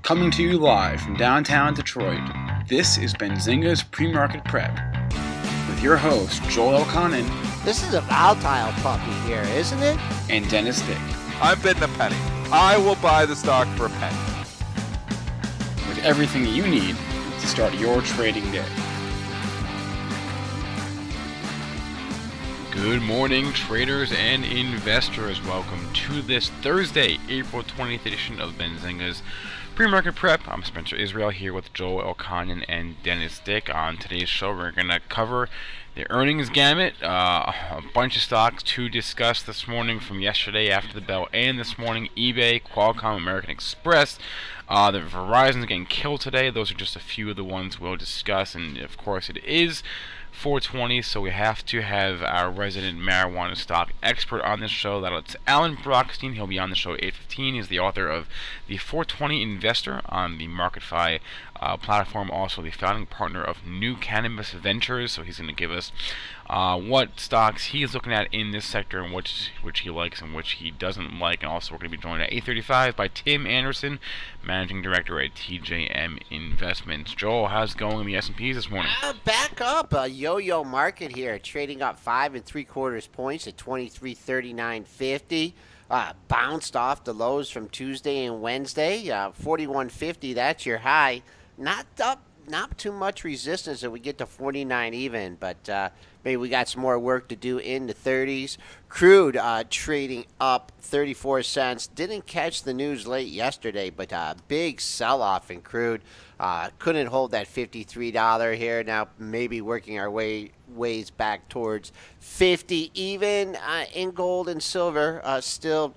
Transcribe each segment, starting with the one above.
Coming to you live from downtown Detroit, this is Benzinga's PreMarket Prep with your host, Joel Elconin. This is a volatile puppy here, isn't it? And Dennis Dick. I'm bidding a penny. I will buy the stock for a penny. With everything you need to start your trading day. Good morning, traders and investors. Welcome to this Thursday, April 20th edition of Benzinga's PreMarket Prep. I'm Spencer Israel here with Joel Elconin and Dennis Dick. On today's show, we're going to cover the earnings gamut, a bunch of stocks to discuss this morning from yesterday after the bell and this morning: eBay, Qualcomm, American Express. The Verizon's getting killed today. Those are just a few of the ones we'll discuss, and of course it is 420, so we have to have our resident marijuana stock expert on this show. That's Alan Brockstein. He'll be on the show at 8:15. He's the author of the 420 Investor on the MarketFi platform, also the founding partner of New Cannabis Ventures. So he's going to give us what stocks he's looking at in this sector and which he likes and which he doesn't like. And also we're going to be joined at 8:35 by Tim Anderson, Managing Director at TJM Investments. Joel, how's it going in the S&Ps this morning? Back up. A yo-yo market here, trading up 5 3/4 points at 2339.50. Bounced off the lows from Tuesday and Wednesday. 41.50, that's your high. Not up, not too much resistance if we get to 49 even, but maybe we got some more work to do in the 30s. Crude trading up 34 cents. Didn't catch the news late yesterday, but big sell-off in crude. Couldn't hold that $53 here. Now maybe working our ways back towards 50 even. In gold and silver, still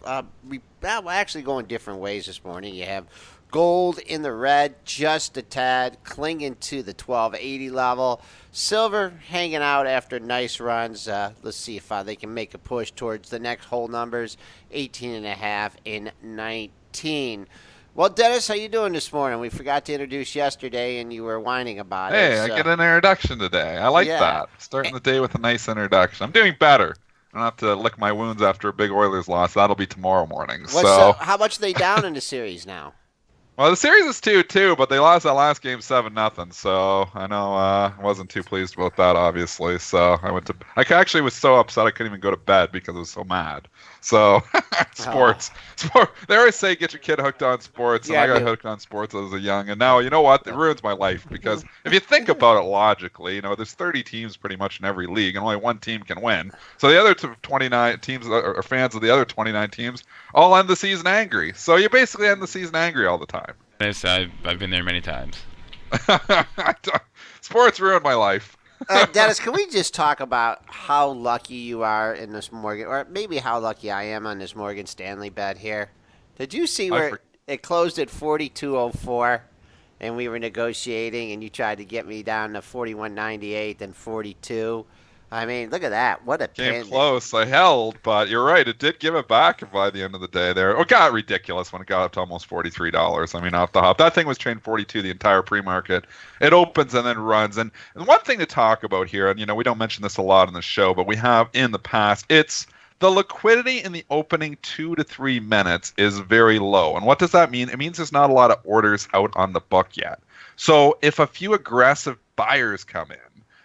actually going different ways this morning. You have gold in the red, just a tad, clinging to the 1280 level. Silver hanging out after nice runs. Let's see if they can make a push towards the next whole numbers, 18.5 and 19. Well, Dennis, how you doing this morning? We forgot to introduce yesterday, and you were whining about it. Hey, I get an introduction today. I like that. Starting the day with a nice introduction. I'm doing better. I don't have to lick my wounds after a big Oilers loss. That'll be tomorrow morning. How much are they down in the series now? Well, the series is 2-2, but they lost that last game 7-0. So I know I wasn't too pleased about that, obviously. So I actually was so upset I couldn't even go to bed because I was so mad. So sport. They always say get your kid hooked on sports, and I got hooked on sports as a young. And now you know what? It ruins my life because if you think about it logically, there's 30 teams pretty much in every league, and only one team can win. So the other 29 teams are fans of the other 29 teams all end the season angry. So you basically end the season angry all the time. Yes, I've been there many times. Sports ruined my life. Dennis, can we just talk about how lucky you are in this Morgan, or maybe how lucky I am on this Morgan Stanley bet here? Did you see where it closed at 42.04 and we were negotiating and you tried to get me down to 41.98 and 42? I mean, look at that. What a came close. I held, but you're right. It did give it back by the end of the day there. It got ridiculous when it got up to almost $43. I mean, off the hop. That thing was trading 42 the entire pre-market. It opens and then runs. And one thing to talk about here, and we don't mention this a lot in the show, but we have in the past, it's the liquidity in the opening 2 to 3 minutes is very low. And what does that mean? It means there's not a lot of orders out on the book yet. So if a few aggressive buyers come in,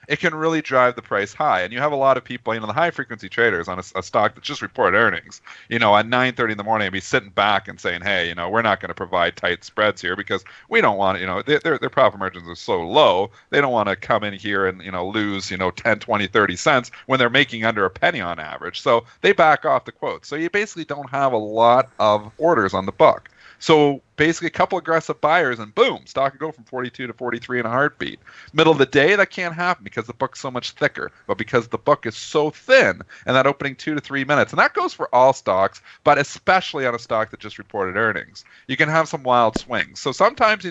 it can really drive the price high. And you have a lot of people, the high-frequency traders on a stock that just reported earnings, at 9:30 in the morning and be sitting back and saying, hey, we're not going to provide tight spreads here because we don't want their profit margins are so low, they don't want to come in here and, lose, 10, 20, 30 cents when they're making under a penny on average. So they back off the quotes. So you basically don't have a lot of orders on the book. So basically a couple aggressive buyers and boom, stock can go from 42 to 43 in a heartbeat. Middle of the day, that can't happen because the book's so much thicker, but because the book is so thin in that opening 2 to 3 minutes. And that goes for all stocks, but especially on a stock that just reported earnings. You can have some wild swings. So sometimes,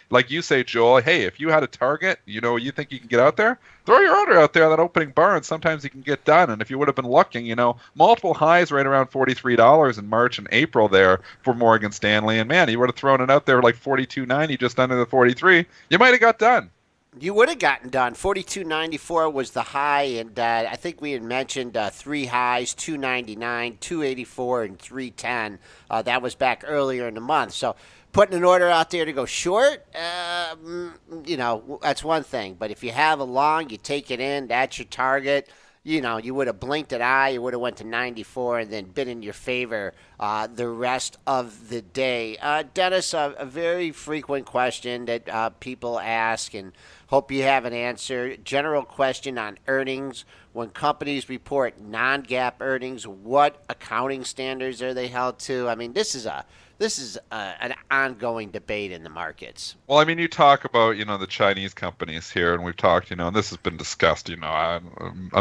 like you say, Joel, hey, if you had a target, you think you can get out there, throw your order out there on that opening bar, and sometimes you can get done. And if you would have been looking, multiple highs right around $43 in March and April there for Morgan Stanley. And man, you would have thrown it out there like 42.90 just under the 43. You might have got done. You would have gotten done. 42.94 was the high, and I think we had mentioned three highs, 299, 284, and 310. That was back earlier in the month. So putting an order out there to go short, that's one thing. But if you have a long, you take it in, that's your target. You would have blinked an eye, you would have went to 94 and then been in your favor the rest of the day. Dennis, a very frequent question that people ask, and hope you have an answer. General question on earnings. When companies report non-GAAP earnings, what accounting standards are they held to? I mean, this is an ongoing debate in the markets. Well, I mean, you talk about, the Chinese companies here, and we've talked, and this has been discussed, a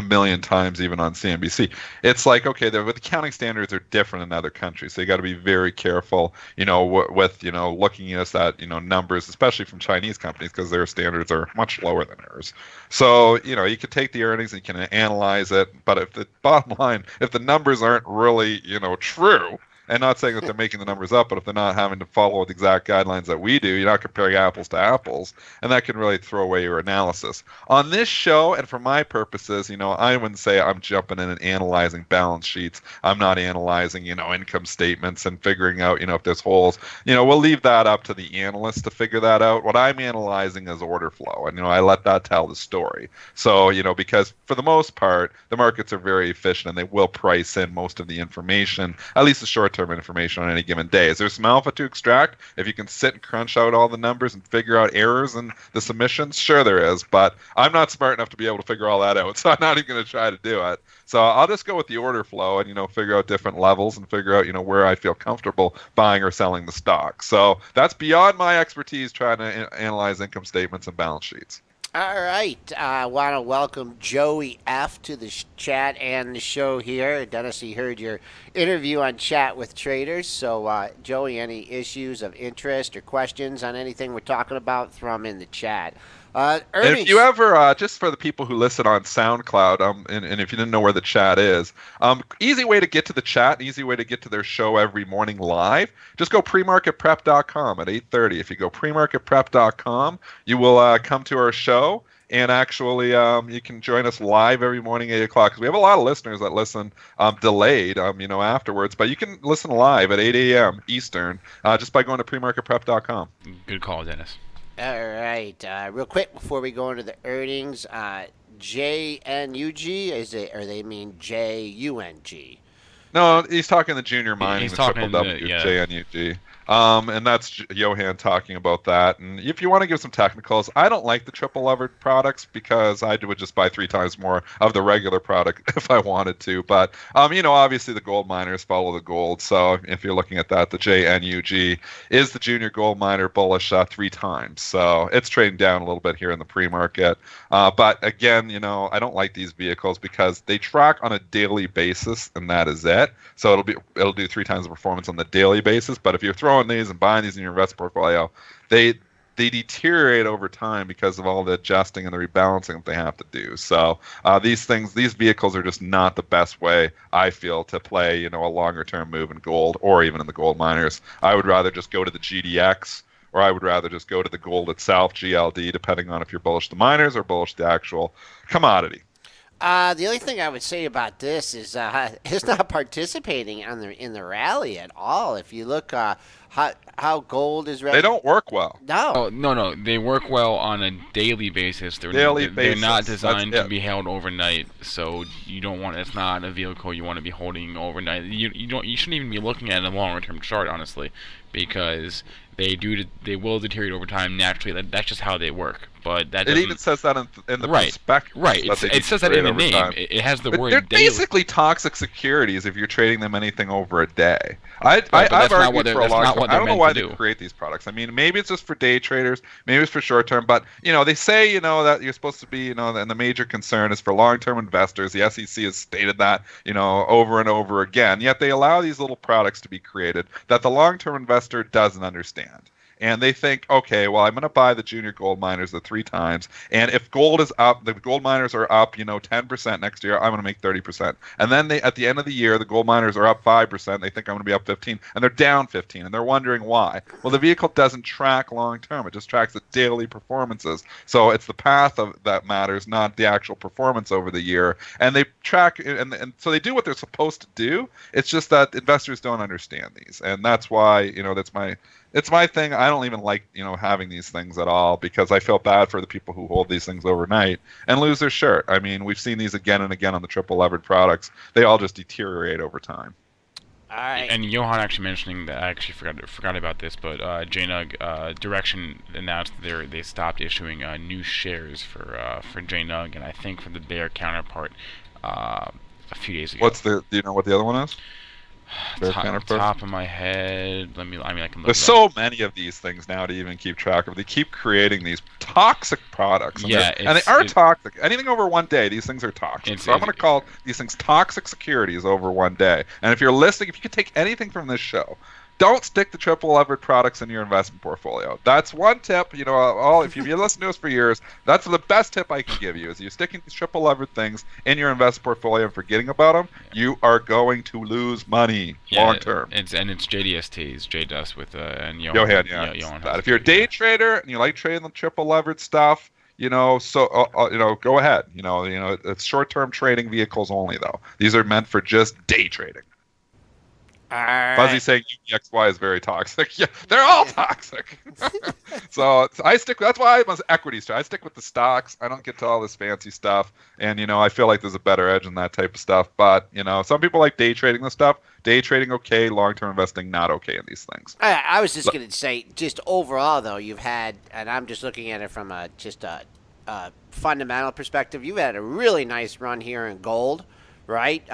million times, even on CNBC. It's like, okay, the accounting standards are different in other countries, so you got to be very careful, with, looking at, numbers, especially from Chinese companies, because their standards are much lower than ours. So, you could take the earnings and you can analyze it, but if the bottom line, if the numbers aren't really, true, and not saying that they're making the numbers up, but if they're not having to follow the exact guidelines that we do, you're not comparing apples to apples, and that can really throw away your analysis. On this show, and for my purposes, I wouldn't say I'm jumping in and analyzing balance sheets. I'm not analyzing, income statements and figuring out, if there's holes. We'll leave that up to the analysts to figure that out. What I'm analyzing is order flow, and, I let that tell the story. So, because for the most part, the markets are very efficient, and they will price in most of the information, at least the short term information on any given day. Is there some alpha to extract? If you can sit and crunch out all the numbers and figure out errors in the submissions, sure there is, but I'm not smart enough to be able to figure all that out, so I'm not even going to try to do it. So I'll just go with the order flow and, figure out different levels and figure out, where I feel comfortable buying or selling the stock. So that's beyond my expertise trying to analyze income statements and balance sheets. All right. I want to welcome Joey F. to the chat and the show here. Dennis, he heard your interview on Chat with Traders. So, Joey, any issues of interest or questions on anything we're talking about, throw them in the chat. If you ever, just for the people who listen on SoundCloud, and if you didn't know where the chat is, easy way to get to the chat, easy way to get to their show every morning live, just go premarketprep.com at 8:30. If you go premarketprep.com, you will come to our show, and actually you can join us live every morning, 8 o'clock, because we have a lot of listeners that listen delayed, afterwards, but you can listen live at 8 a.m. Eastern just by going to premarketprep.com. Good call, Dennis. All right. Real quick before we go into the earnings, JNUG, or they mean JUNG? No, he's talking the junior mining, He's the talking triple W, yeah. JNUG. And that's Johan talking about that. And if you want to give some technicals, I don't like the triple levered products because I would just buy 3 times more of the regular product if I wanted to. But, obviously the gold miners follow the gold. So if you're looking at that, the JNUG is the junior gold miner bullish 3 times. So it's trading down a little bit here in the pre-market. But again, I don't like these vehicles because they track on a daily basis, and that is it. So it'll do 3 times the performance on the daily basis. But if you're throwing these and buying these in your investment portfolio, they deteriorate over time because of all the adjusting and the rebalancing that they have to do. So these vehicles are just not the best way, I feel, to play, a longer term move in gold or even in the gold miners. I would rather just go to the GDX, or I would rather just go to the gold itself, GLD, depending on if you're bullish the miners or bullish the actual commodity. The only thing I would say about this is it's not participating in the rally at all. If you look how gold is They don't work well. No. Oh, no. They work well on a daily basis. They're not designed to be held overnight, so you don't want. It's not a vehicle you want to be holding overnight. You shouldn't even be looking at a longer term chart, honestly, because they will deteriorate over time naturally. That's just how they work. But that it even says that in the prospectus. Right. It says that in the name. It has the word. They're daily. Basically toxic securities if you're trading them anything over a day. I've argued for a long time. I don't know why they create these products. I mean, maybe it's just for day traders, maybe it's for short term, but they say that you're supposed to be and the major concern is for long term investors. The SEC has stated that over and over again. Yet they allow these little products to be created that the long term investor doesn't understand. And they think, okay, well, I'm going to buy the junior gold miners the 3 times, and if gold is up, the gold miners are up, 10% next year, I'm going to make 30%. And then at the end of the year, the gold miners are up 5%, they think I'm going to be up 15, and they're down 15, and they're wondering why. Well, the vehicle doesn't track long term; it just tracks the daily performances. So it's the path that matters, not the actual performance over the year. And they track, and so they do what they're supposed to do. It's just that investors don't understand these, and that's why that's my. it's my thing. I don't even like, having these things at all because I feel bad for the people who hold these things overnight and lose their shirt. I mean, we've seen these again and again on the triple levered products. They all just deteriorate over time. All right. And Johan actually mentioning that I actually forgot about this, but JNUG Direction announced they stopped issuing new shares for JNUG, and I think for the Bear counterpart a few days ago. Do you know what the other one is? Top of my head, I can look. There's so many of these things now to even keep track of. They keep creating these toxic products, and they are toxic. Anything over 1 day, these things are toxic. So I'm going to call these things toxic securities over 1 day. And if you could take anything from this show, don't stick the triple levered products in your investment portfolio. That's one tip. If you've listened to us for years, that's the best tip I can give you. Is you sticking these triple levered things in your investment portfolio and forgetting about them, you are going to lose money long term. It's JDSTs, JDust with and Johan. If you're a day trader and you like trading the triple levered stuff, go ahead. It's short term trading vehicles only though. These are meant for just day trading. Fuzzy saying UBXY is very toxic. Yeah, they're all toxic. So that's why I'm an equities trader. I stick with the stocks. I don't get to all this fancy stuff. And, I feel like there's a better edge in that type of stuff. But, some people like day trading the stuff. Day trading, okay. Long-term investing, not okay in these things. I was just going to say, just overall, though, you've had, and I'm just looking at it from a fundamental perspective, you've had a really nice run here in gold. Right?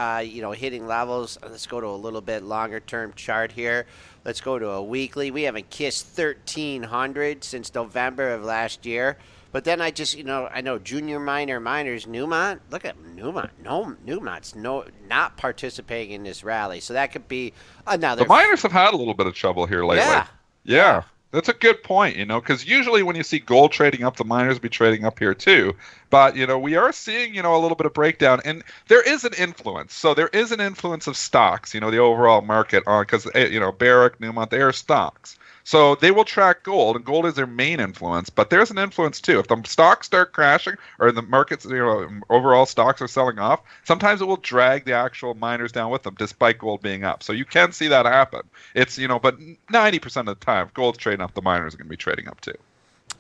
Hitting levels. Let's go to a little bit longer term chart here. Let's go to a weekly. We haven't kissed 1,300 since November of last year. But then I know junior miners, Newmont. Look at Newmont. No, Newmont's not participating in this rally. So that could be another. The miners have had a little bit of trouble here lately. Yeah. That's a good point, because usually when you see gold trading up, the miners be trading up here too. But, we are seeing, a little bit of breakdown. And there is an influence. So there is an influence of stocks, the overall market on, because, Barrick, Newmont, they are stocks. So they will track gold, and gold is their main influence. But there's an influence too. If the stocks start crashing, or the markets, overall stocks are selling off, sometimes it will drag the actual miners down with them, despite gold being up. So you can see that happen. It's but 90% of the time, if gold's trading up, the miners are going to be trading up too.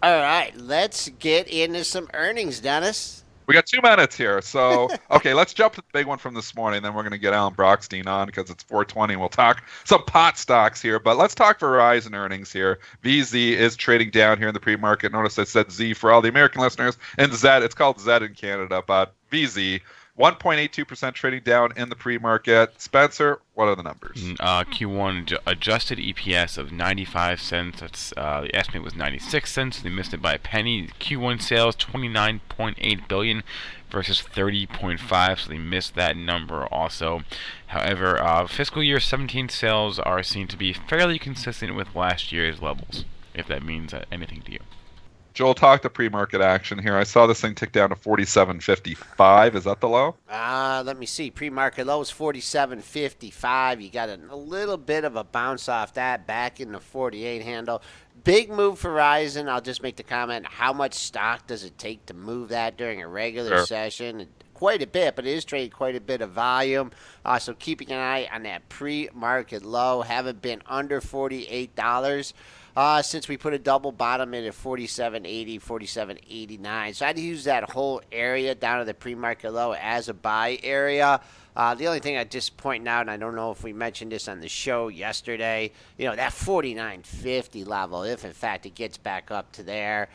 All right, let's get into some earnings, Dennis. We got 2 minutes here. So, okay, let's jump to the big one from this morning. Then we're going to get Alan Brockstein on because it's 4:20. We'll talk some pot stocks here. But let's talk Verizon earnings here. VZ is trading down here in the pre-market. Notice I said Z for all the American listeners. And Z, it's called Z in Canada. But VZ, 1.82% trading down in the pre-market. Spencer, what are the numbers? Q1 adjusted EPS of 95 cents. That's the estimate was 96 cents. They missed it by a penny. Q1 sales 29.8 billion versus 30.5, so they missed that number also. However, fiscal year 17 sales are seen to be fairly consistent with last year's levels, if that means anything to you. Joel, talk to pre-market action here. I saw this thing tick down to 47.55. Is that the low? Let me see. Pre-market low is 47.55. You got a little bit of a bounce off that back in the 48 handle. Big move for Verizon. I'll just make the comment, how much stock does it take to move that during a regular session? Quite a bit, but it is trading quite a bit of volume. So keeping an eye on that pre-market low. Haven't been under $48. Since we put a double bottom in at 47.80, 47.89. So I'd use that whole area down to the pre-market low as a buy area. The only thing I'd just point out, and I don't know if we mentioned this on the show yesterday, that 49.50 level, if in fact it gets back up to there.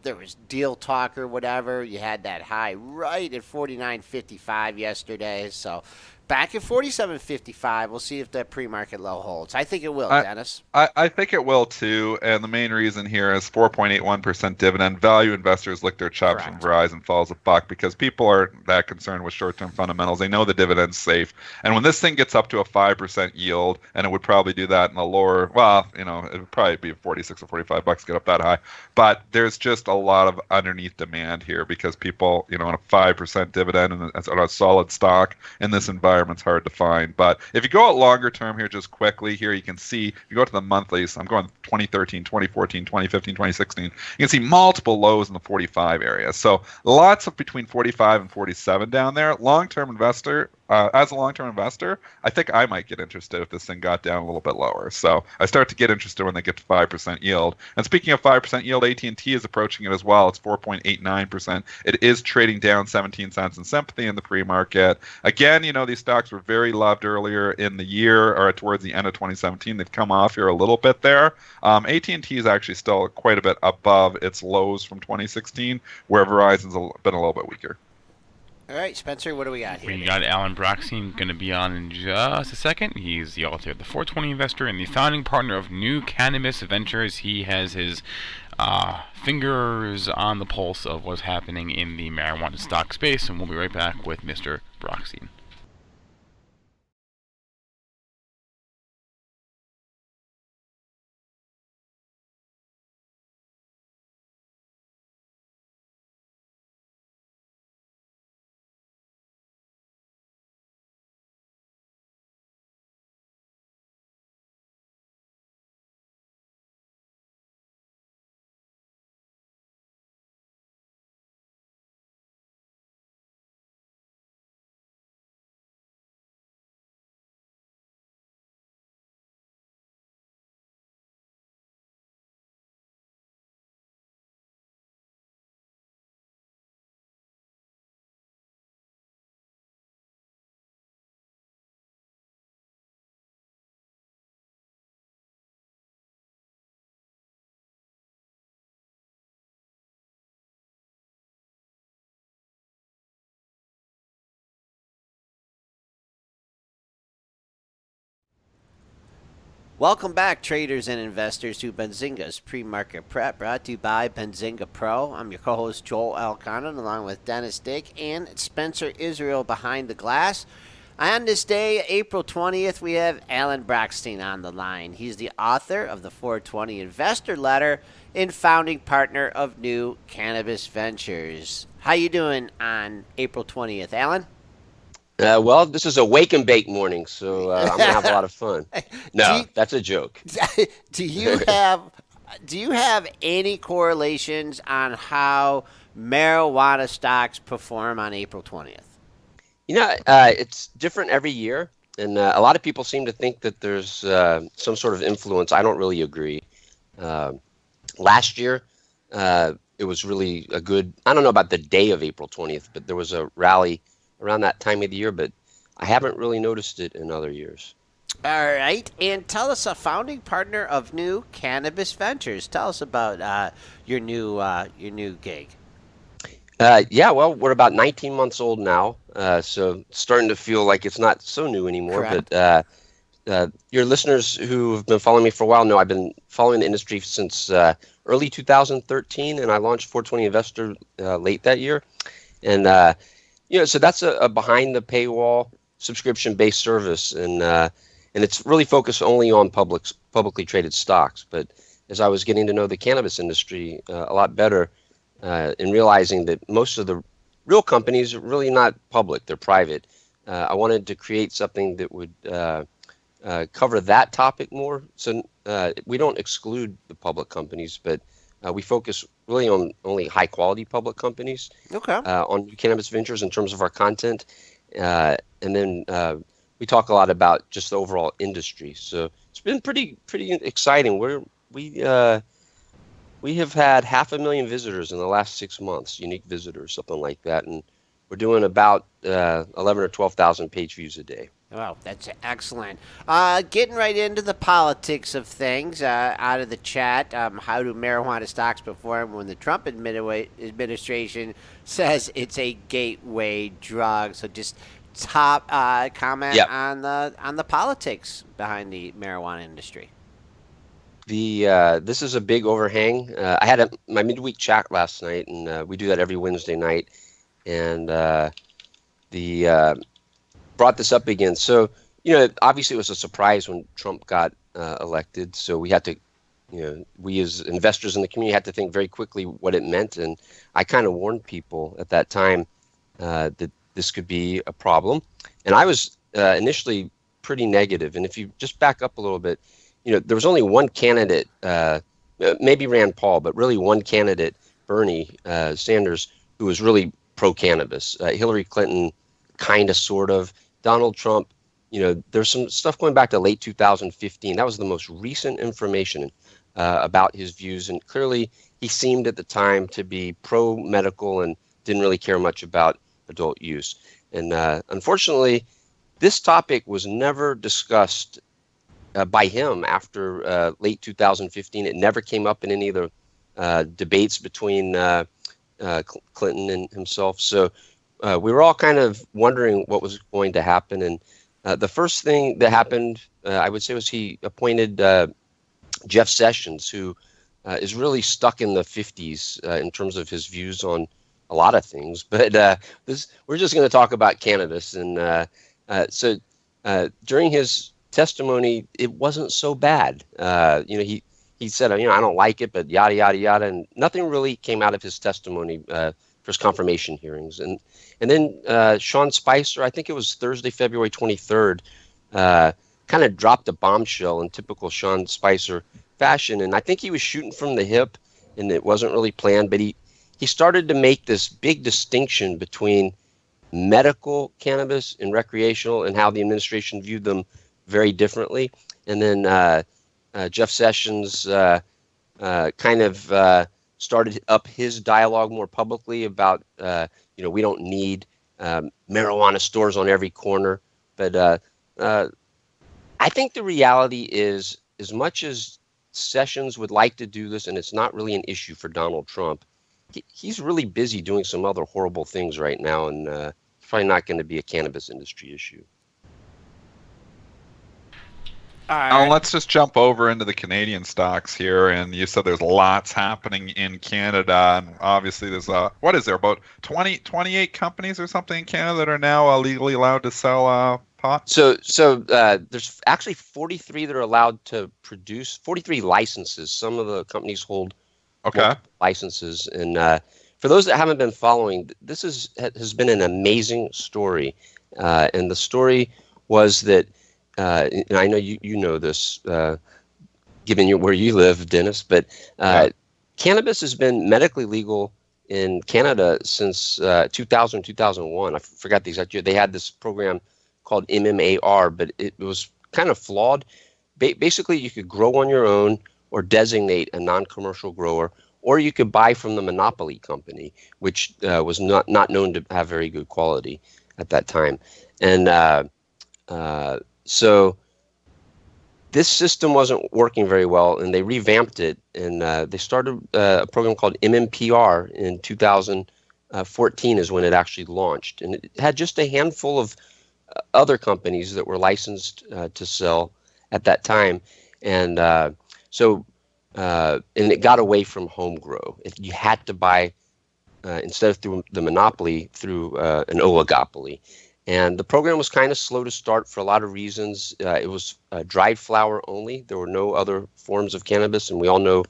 There was deal talk or whatever. You had that high right at 49.55 yesterday. So back at 47.55, we'll see if that pre-market low holds. I think it will, Dennis. I think it will too, and the main reason here is 4.81% dividend. Value investors lick their chops when Verizon falls a buck because people aren't that concerned with short-term fundamentals. They know the dividend's safe, and when this thing gets up to a 5% yield, and it would probably do that in the lower, it would probably be 46 or 45 bucks to get up that high, but there's just a lot of underneath demand here because people, on a 5% dividend and on a solid stock in this environment, it's hard to find. But if you go out longer term here, just quickly here, you can see, if you go to the monthlies, I'm going 2013, 2014, 2015, 2016, you can see multiple lows in the 45 area. So lots of between 45 and 47 down there. Long-term investor, as a long-term investor, I think I might get interested if this thing got down a little bit lower. So I start to get interested when they get to 5% yield. And speaking of 5% yield, AT&T is approaching it as well. It's 4.89%. It is trading down 17 cents in sympathy in the pre-market. Again, these stocks were very loved earlier in the year or towards the end of 2017. They've come off here a little bit there. AT&T is actually still quite a bit above its lows from 2016, where Verizon's been a little bit weaker. All right, Spencer, what do we got here? We got Alan Broxstein going to be on in just a second. He's the author of The 420 Investor and the founding partner of New Cannabis Ventures. He has his fingers on the pulse of what's happening in the marijuana stock space, and we'll be right back with Mr. Broxstein. Welcome back, traders and investors, to Benzinga's pre-market prep, brought to you by Benzinga Pro. I'm your co-host Joel Elconin, along with Dennis Dick and Spencer Israel behind the glass. On this day, April 20th, we have Alan Broxstein on the line. He's the author of the 420 Investor Letter and founding partner of New Cannabis Ventures. How you doing on April 20th, Alan? Well, this is a wake and bake morning, so I'm gonna have a lot of fun. No, that's a joke. Do you have any correlations on how marijuana stocks perform on April 20th? It's different every year, and a lot of people seem to think that there's some sort of influence. I don't really agree. Last year, it was really a good. I don't know about the day of April 20th, but there was a rally around that time of the year, but I haven't really noticed it in other years. All right, and tell us, a founding partner of New Cannabis Ventures. Tell us about your new gig. Yeah, well, we're about 19 months old now, so it's starting to feel like it's not so new anymore. Correct. But your listeners who have been following me for a while know I've been following the industry since early 2013, and I launched 420 Investor late that year. And so that's a behind the paywall subscription-based service, and it's really focused only on publicly traded stocks. But as I was getting to know the cannabis industry a lot better, and realizing that most of the real companies are really not public; they're private. I wanted to create something that would cover that topic more. So we don't exclude the public companies, but we focus really on only high-quality public companies. Okay. On Cannabis Ventures in terms of our content, and then we talk a lot about just the overall industry. So it's been pretty exciting. We have had 500,000 visitors in the last 6 months, unique visitors, something like that, and we're doing about 11 or 12,000 page views a day. Wow, that's excellent. Getting right into the politics of things, out of the chat, how do marijuana stocks perform when the Trump administration says it's a gateway drug? So just top comment Yep. on the politics behind the marijuana industry. This is a big overhang. I had my midweek chat last night, and we do that every Wednesday night, and brought this up again. So, obviously it was a surprise when Trump got elected. So we had to, we as investors in the community had to think very quickly what it meant. And I kind of warned people at that time that this could be a problem. And I was initially pretty negative. And if you just back up a little bit, there was only one candidate, maybe Rand Paul, but really one candidate, Bernie Sanders, who was really pro-cannabis. Hillary Clinton kind of, sort of, Donald Trump, there's some stuff going back to late 2015. That was the most recent information about his views, and clearly he seemed at the time to be pro-medical and didn't really care much about adult use. And unfortunately, this topic was never discussed by him after late 2015. It never came up in any of the debates between Clinton and himself. So we were all kind of wondering what was going to happen. And the first thing that happened, I would say, was he appointed Jeff Sessions, who is really stuck in the 50s in terms of his views on a lot of things. But we're just going to talk about cannabis. And so during his testimony, it wasn't so bad. He said, I don't like it, but yada, yada, yada. And nothing really came out of his testimony for his confirmation hearings. And then Sean Spicer, I think it was Thursday, February 23rd, kind of dropped a bombshell in typical Sean Spicer fashion. And I think he was shooting from the hip, and it wasn't really planned. But he started to make this big distinction between medical cannabis and recreational, and how the administration viewed them very differently. And then Jeff Sessions kind of started up his dialogue more publicly about, we don't need marijuana stores on every corner. But I think the reality is, as much as Sessions would like to do this, and it's not really an issue for Donald Trump, he's really busy doing some other horrible things right now, and it's probably not going to be a cannabis industry issue. Let's just jump over into the Canadian stocks here. And you said there's lots happening in Canada. And obviously there's, what is there, about 28 companies or something in Canada that are now legally allowed to sell pot? So there's actually 43 that are allowed to produce, 43 licenses. Some of the companies hold licenses. And for those that haven't been following, this has been an amazing story. And the story was that, and I know you know this, given where you live, Dennis, but cannabis has been medically legal in Canada since 2000, 2001. I forgot the exact year. They had this program called MMAR, but it was kind of flawed. Basically, you could grow on your own or designate a non-commercial grower, or you could buy from the monopoly company, which was not known to have very good quality at that time. And so this system wasn't working very well, and they revamped it, and they started a program called MMPR in 2014 is when it actually launched. And it had just a handful of other companies that were licensed to sell at that time. And and it got away from home grow. You had to buy, instead of through the monopoly, through an oligopoly. And the program was kind of slow to start for a lot of reasons. It was dried flower only. There were no other forms of cannabis, and we all know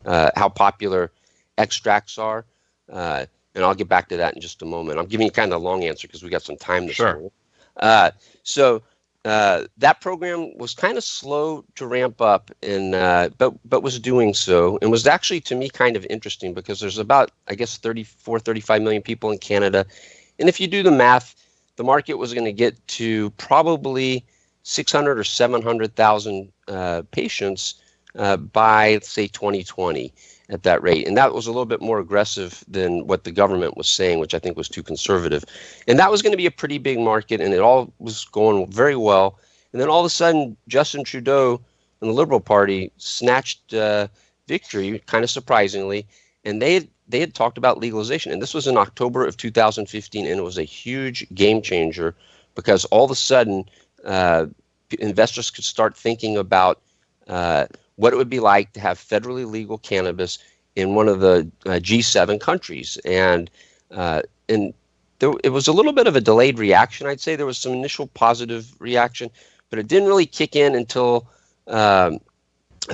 how popular extracts are. And I'll get back to that in just a moment. I'm giving you kind of a long answer because we got some time this morning. So that program was kind of slow to ramp up, and but was doing so, and was actually, to me, kind of interesting because there's about, I guess, 35 million people in Canada. And if you do the math, the market was going to get to probably 600 or 700,000 patients by, say, 2020 at that rate. And that was a little bit more aggressive than what the government was saying, which I think was too conservative. And that was going to be a pretty big market, and it all was going very well. And then all of a sudden, Justin Trudeau and the Liberal Party snatched victory, kind of surprisingly, and they had talked about legalization. And this was in October of 2015, and it was a huge game changer because all of a sudden investors could start thinking about what it would be like to have federally legal cannabis in one of the G7 countries. And it was a little bit of a delayed reaction, I'd say. There was some initial positive reaction, but it didn't really kick in until a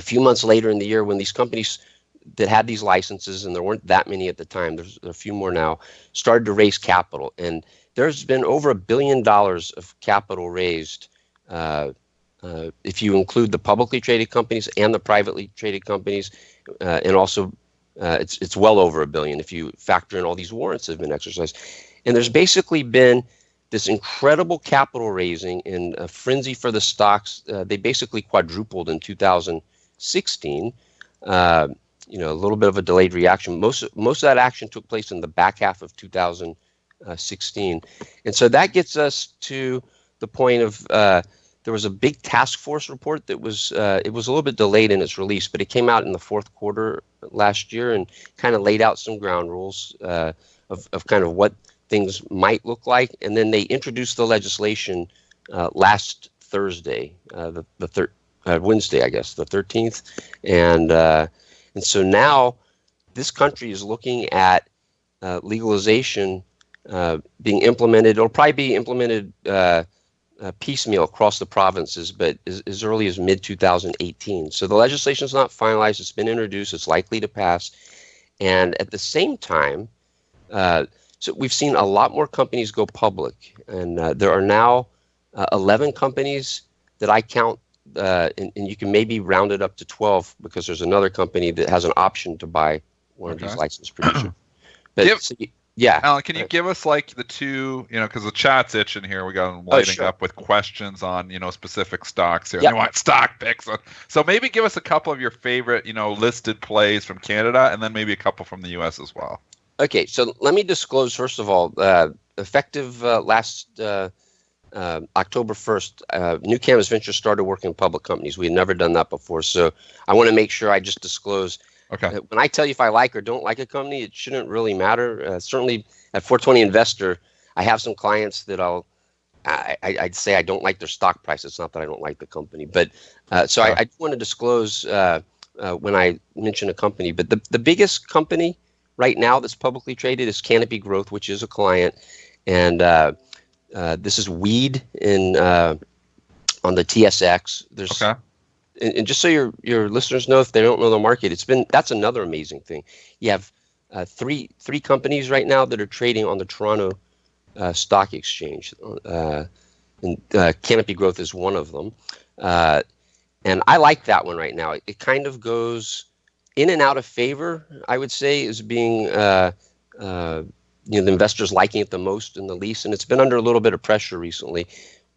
few months later in the year when these companies that had these licenses, and there weren't that many at the time, there's a few more now, started to raise capital. And there's been over $1 billion of capital raised, if you include the publicly traded companies and the privately traded companies, and also it's well over $1 billion if you factor in all these warrants that have been exercised. And there's basically been this incredible capital raising and a frenzy for the stocks. They basically quadrupled in 2016. A little bit of a delayed reaction. Most of that action took place in the back half of 2016, and so that gets us to the point of there was a big task force report that was it was a little bit delayed in its release, but it came out in the fourth quarter last year and kind of laid out some ground rules of kind of what things might look like, and then they introduced the legislation last Thursday, Wednesday, I guess, the 13th, and so now this country is looking at legalization being implemented. It'll probably be implemented piecemeal across the provinces, but as early as mid-2018. So the legislation is not finalized. It's been introduced. It's likely to pass. And at the same time, so we've seen a lot more companies go public. And there are now 11 companies that I count, and you can maybe round it up to 12 because there's another company that has an option to buy one of these licensed producers. But yeah. Alan, can you give us like the two, because the chat's itching here. We got them lighting up with questions on, specific stocks here. Yep. They want stock picks. So maybe give us a couple of your favorite, listed plays from Canada and then maybe a couple from the U.S. as well. Okay, so let me disclose, first of all, effective last October 1st, New Canvas Ventures started working with public companies. We had never done that before. So I want to make sure I just disclose. Okay. When I tell you if I like or don't like a company, it shouldn't really matter. Certainly at 420 Investor, I have some clients that I'd say I don't like their stock price. It's not that I don't like the company, but so I do want to disclose when I mention a company. But the biggest company right now that's publicly traded is Canopy Growth, which is a client, and this is Weed on the TSX. There's And just so your listeners know, if they don't know the market, that's another amazing thing. You have three companies right now that are trading on the Toronto Stock Exchange, and Canopy Growth is one of them. And I like that one right now. It kind of goes in and out of favor, I would say, as being the investors liking it the most and the least, and it's been under a little bit of pressure recently.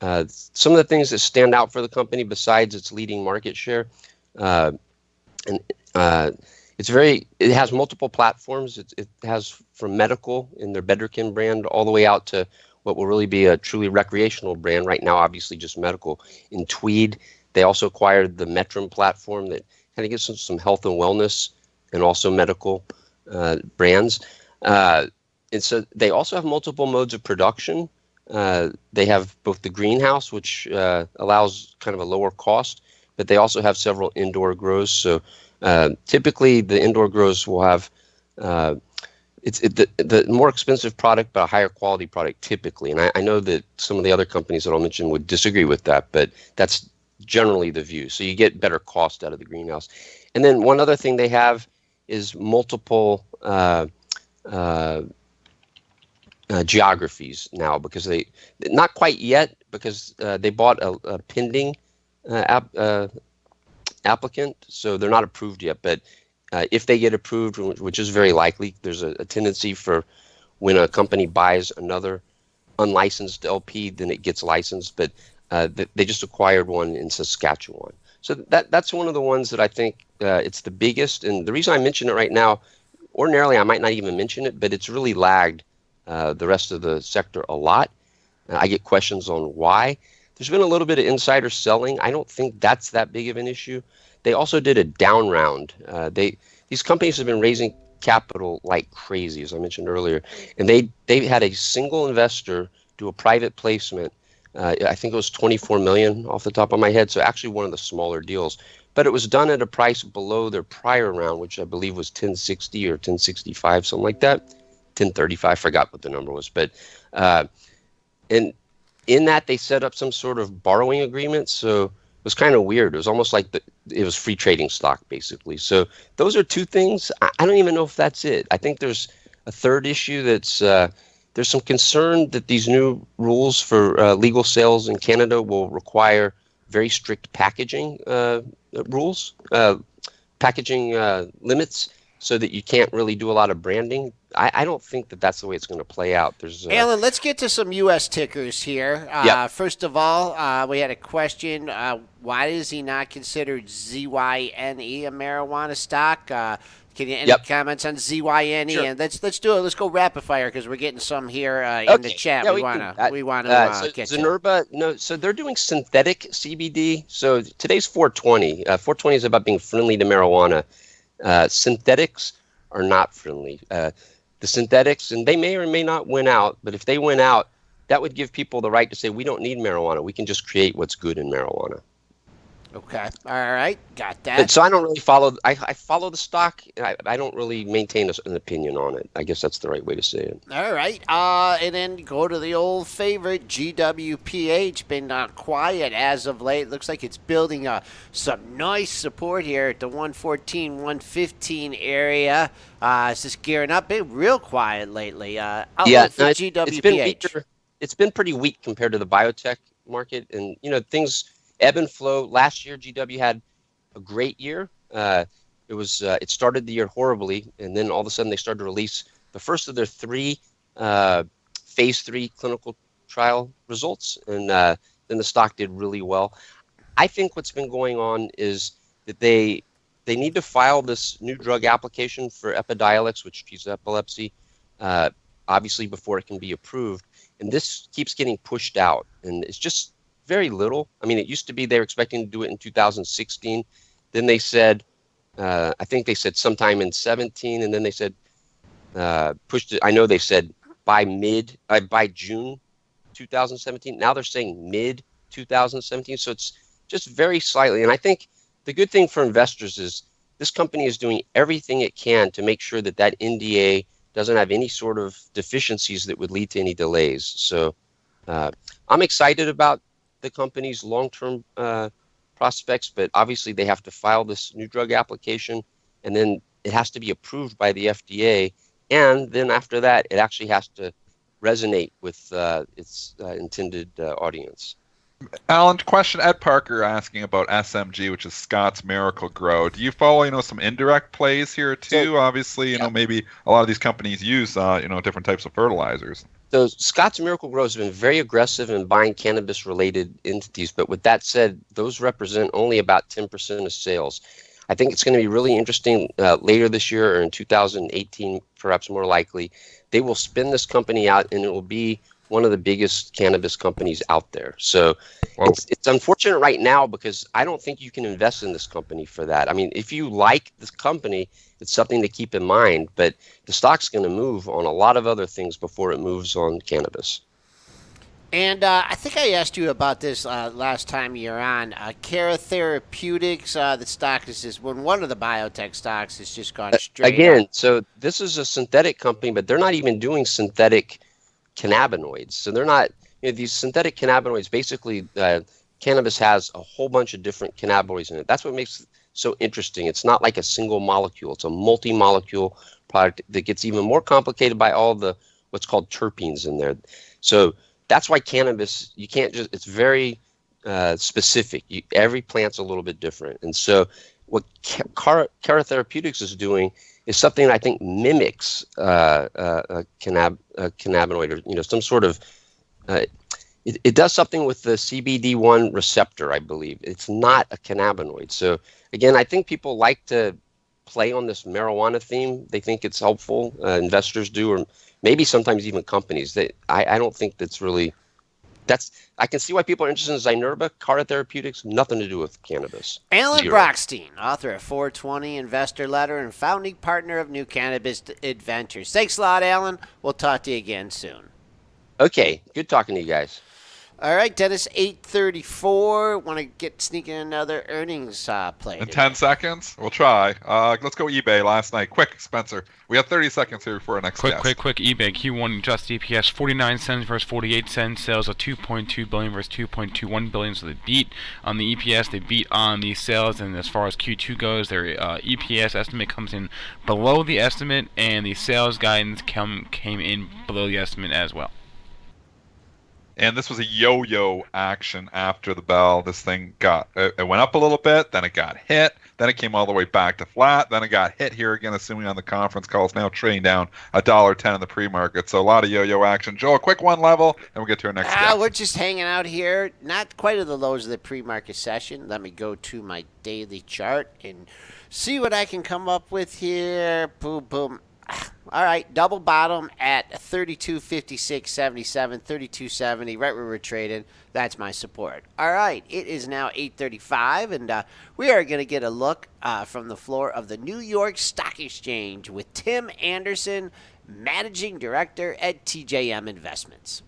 Some of the things that stand out for the company, besides its leading market share, it has multiple platforms. It has from medical in their Bedrocan brand all the way out to what will really be a truly recreational brand right now, obviously just medical. In Tweed, they also acquired the Metrum platform that kind of gives them some health and wellness and also medical brands. And so they also have multiple modes of production. They have both the greenhouse, which allows kind of a lower cost, but they also have several indoor grows. So typically the indoor grows will have the more expensive product, but a higher quality product typically. And I know that some of the other companies that I'll mention would disagree with that, but that's generally the view. So you get better cost out of the greenhouse. And then one other thing they have is multiple geographies now, because they not quite yet, because they bought a pending applicant, so they're not approved yet. But if they get approved, which is very likely, there's a tendency for when a company buys another unlicensed LP, then it gets licensed. But they just acquired one in Saskatchewan. So that's one of the ones that I think it's the biggest. And the reason I mention it right now, ordinarily I might not even mention it, but it's really lagged the rest of the sector a lot. I get questions on why. There's been a little bit of insider selling. I don't think that's that big of an issue. They also did a down round. These companies have been raising capital like crazy, as I mentioned earlier, and they had a single investor do a private placement. I think it was 24 million off the top of my head, so actually one of the smaller deals. But it was done at a price below their prior round, which I believe was 1060 or 1065, something like that. 1035, I forgot what the number was. But and in that they set up some sort of borrowing agreement, so it was kind of weird. It was almost like it was free trading stock, basically. So those are two things. I don't even know if that's it. I think there's a third issue that's there's some concern that these new rules for legal sales in Canada will require very strict packaging rules, packaging limits, so that you can't really do a lot of branding. I don't think that that's the way it's going to play out. There's Alan, let's get to some U.S. tickers here. Yep. First of all, we had a question. Why is he not considered ZYNE a marijuana stock? Can you any Yep. comments on ZYNE? Sure. And let's do it. Let's go rapid fire because we're getting some here in the Okay. chat. Yeah, we can. wanna So get to. Zynerba, no, so they're doing synthetic CBD. So today's 420. 420 is about being friendly to marijuana. Synthetics are not friendly. The synthetics, and they may or may not win out, but if they win out, that would give people the right to say, we don't need marijuana. We can just create what's good in marijuana. Okay. All right. Got that. But, so I don't really follow. I follow the stock. I don't really maintain an opinion on it. I guess that's the right way to say it. All right. And then go to the old favorite, GWPH. Been quiet as of late. Looks like it's building some nice support here at the 114, 115 area. It's just gearing up. Been real quiet lately. Yeah, for no, GWPH. it's been weaker. It's been pretty weak compared to the biotech market, and things ebb and flow. Last year, GW had a great year. It started the year horribly, and then all of a sudden they started to release the first of their 3 phase 3 clinical trial results, and then the stock did really well. I think what's been going on is that they need to file this new drug application for Epidiolex, which treats epilepsy, obviously before it can be approved, and this keeps getting pushed out, and it's just very little. I mean, it used to be they were expecting to do it in 2016. Then they said, I think they said sometime in 17, and then they said pushed it. I know they said by June 2017. Now they're saying mid 2017. So it's just very slightly. And I think the good thing for investors is this company is doing everything it can to make sure that that NDA doesn't have any sort of deficiencies that would lead to any delays. So I'm excited about the company's long-term prospects, but obviously they have to file this new drug application, and then it has to be approved by the FDA, and then after that, it actually has to resonate with its intended audience. Alan, question Ed Parker asking about SMG, which is Scott's Miracle Grow. Do you follow, some indirect plays here too? Obviously, maybe a lot of these companies use, different types of fertilizers. So Scott's Miracle Grow has been very aggressive in buying cannabis-related entities, but with that said, those represent only about 10% of sales. I think it's going to be really interesting later this year or in 2018, perhaps more likely. They will spin this company out, and it will be one of the biggest cannabis companies out there. So it's unfortunate right now because I don't think you can invest in this company for that. I mean, if you like this company, it's something to keep in mind, but the stock's going to move on a lot of other things before it moves on cannabis. And I think I asked you about this last time you were on. Cara Therapeutics, the stock is just one of the biotech stocks has just gone straight again. up. So this is a synthetic company, but they're not even doing synthetic cannabinoids. So they're not, these synthetic cannabinoids, basically cannabis has a whole bunch of different cannabinoids in it. That's what makes it so interesting. It's not like a single molecule. It's a multi-molecule product that gets even more complicated by all the what's called terpenes in there. So that's why cannabis, you can't just, it's very specific. Every plant's a little bit different. And so what Cara Therapeutics is doing is something that I think mimics a cannabinoid, or some sort of. It does something with the CBD1 receptor, I believe. It's not a cannabinoid. So again, I think people like to play on this marijuana theme. They think it's helpful. Investors do, or maybe sometimes even companies. I don't think that's really. I can see why people are interested in Zynerba. Cara Therapeutics, nothing to do with cannabis. Alan Zero. Brockstein, author of 420 Investor Letter and founding partner of New Cannabis Adventures. Thanks a lot, Alan. We'll talk to you again soon. Okay, good talking to you guys. All right, Dennis, 8:34. Want to sneak in another earnings play In today. 10 seconds? We'll try. Let's go eBay last night. Quick, Spencer. We have 30 seconds here before our next guest. Quick. eBay Q1 adjusted EPS 49 cents versus 48 cents. Sales of 2.2 billion versus 2.21 billion. So they beat on the EPS. They beat on the sales. And as far as Q2 goes, their EPS estimate comes in below the estimate, and the sales guidance came in below the estimate as well. And this was a yo-yo action after the bell. This thing it went up a little bit, then it got hit, then it came all the way back to flat, then it got hit here again, assuming on the conference call. It's now trading down $1.10 in the pre-market. So a lot of yo-yo action. Joe, a quick one level, and we'll get to our next guest. We're just hanging out here, not quite at the lows of the pre-market session. Let me go to my daily chart and see what I can come up with here. Boom, boom. All right, double bottom at 32.56.77, 32.70, right where we're trading. That's my support. All right, it is now 8:35, and we are going to get a look from the floor of the New York Stock Exchange with Tim Anderson, Managing Director at TJM Investments.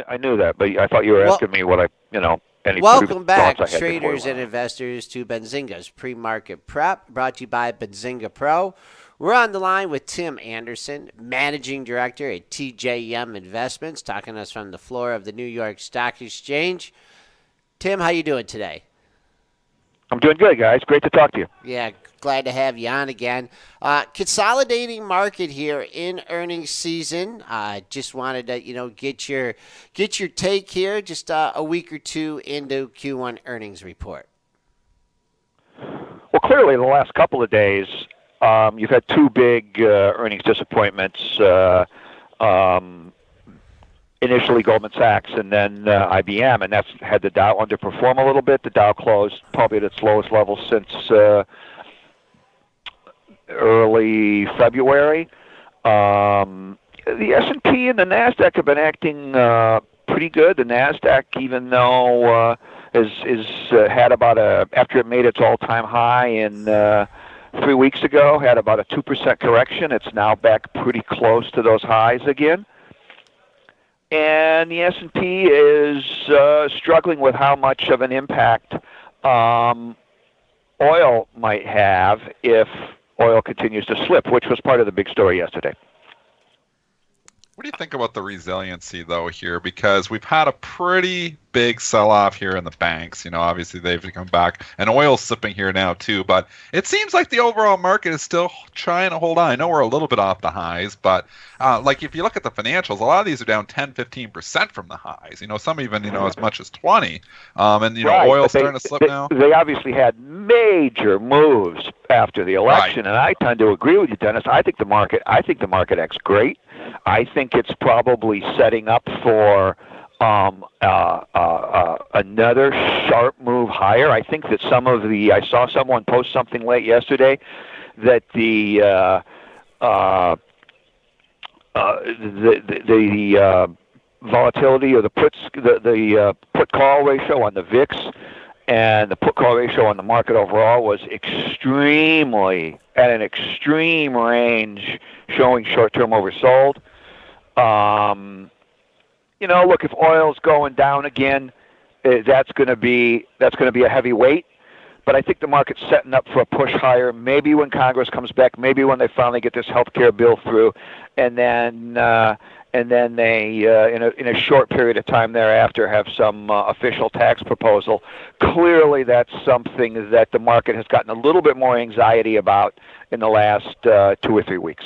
I knew that, but I thought you were Well, asking me what any welcome thoughts back, I had before we traders went and on. investors, to Benzinga's pre-market prep, brought to you by Benzinga Pro. We're on the line with Tim Anderson, Managing Director at TJM Investments, talking to us from the floor of the New York Stock Exchange. Tim, how you doing today? I'm doing good, guys. Great to talk to you. Yeah, glad to have you on again. Consolidating market here in earnings season. Just wanted to get your take here. Just a week or two into Q1 earnings report. Well, clearly, the last couple of days, you've had two big earnings disappointments. Initially Goldman Sachs and then IBM, and that's had the Dow underperform a little bit. The Dow closed probably at its lowest level since early February. The S&P and the Nasdaq have been acting pretty good. The Nasdaq, even though has had about after it made its all-time high in 3 weeks ago, had about a 2% correction. It's now back pretty close to those highs again. And the S&P is struggling with how much of an impact oil might have if oil continues to slip, which was part of the big story yesterday. What do you think about the resiliency, though, here? Because we've had a pretty big sell-off here in the banks. Obviously they've come back, and oil's slipping here now too. But it seems like the overall market is still trying to hold on. I know we're a little bit off the highs, but if you look at the financials, a lot of these are down 10, 15% from the highs. Some even as much as 20. And right, oil's starting to slip now. They obviously had major moves after the election, right. And I tend to agree with you, Dennis. I think the market acts great. I think it's probably setting up for another sharp move higher. I think that I saw someone post something late yesterday that the volatility or the put call ratio on the VIX and the put call ratio on the market overall was at an extreme range, showing short-term oversold. Look, if oil's going down again, that's going to be a heavy weight. But I think the market's setting up for a push higher. Maybe when Congress comes back, maybe when they finally get this health care bill through, and then they, in a short period of time thereafter, have some official tax proposal. Clearly, that's something that the market has gotten a little bit more anxiety about in the last 2 or 3 weeks.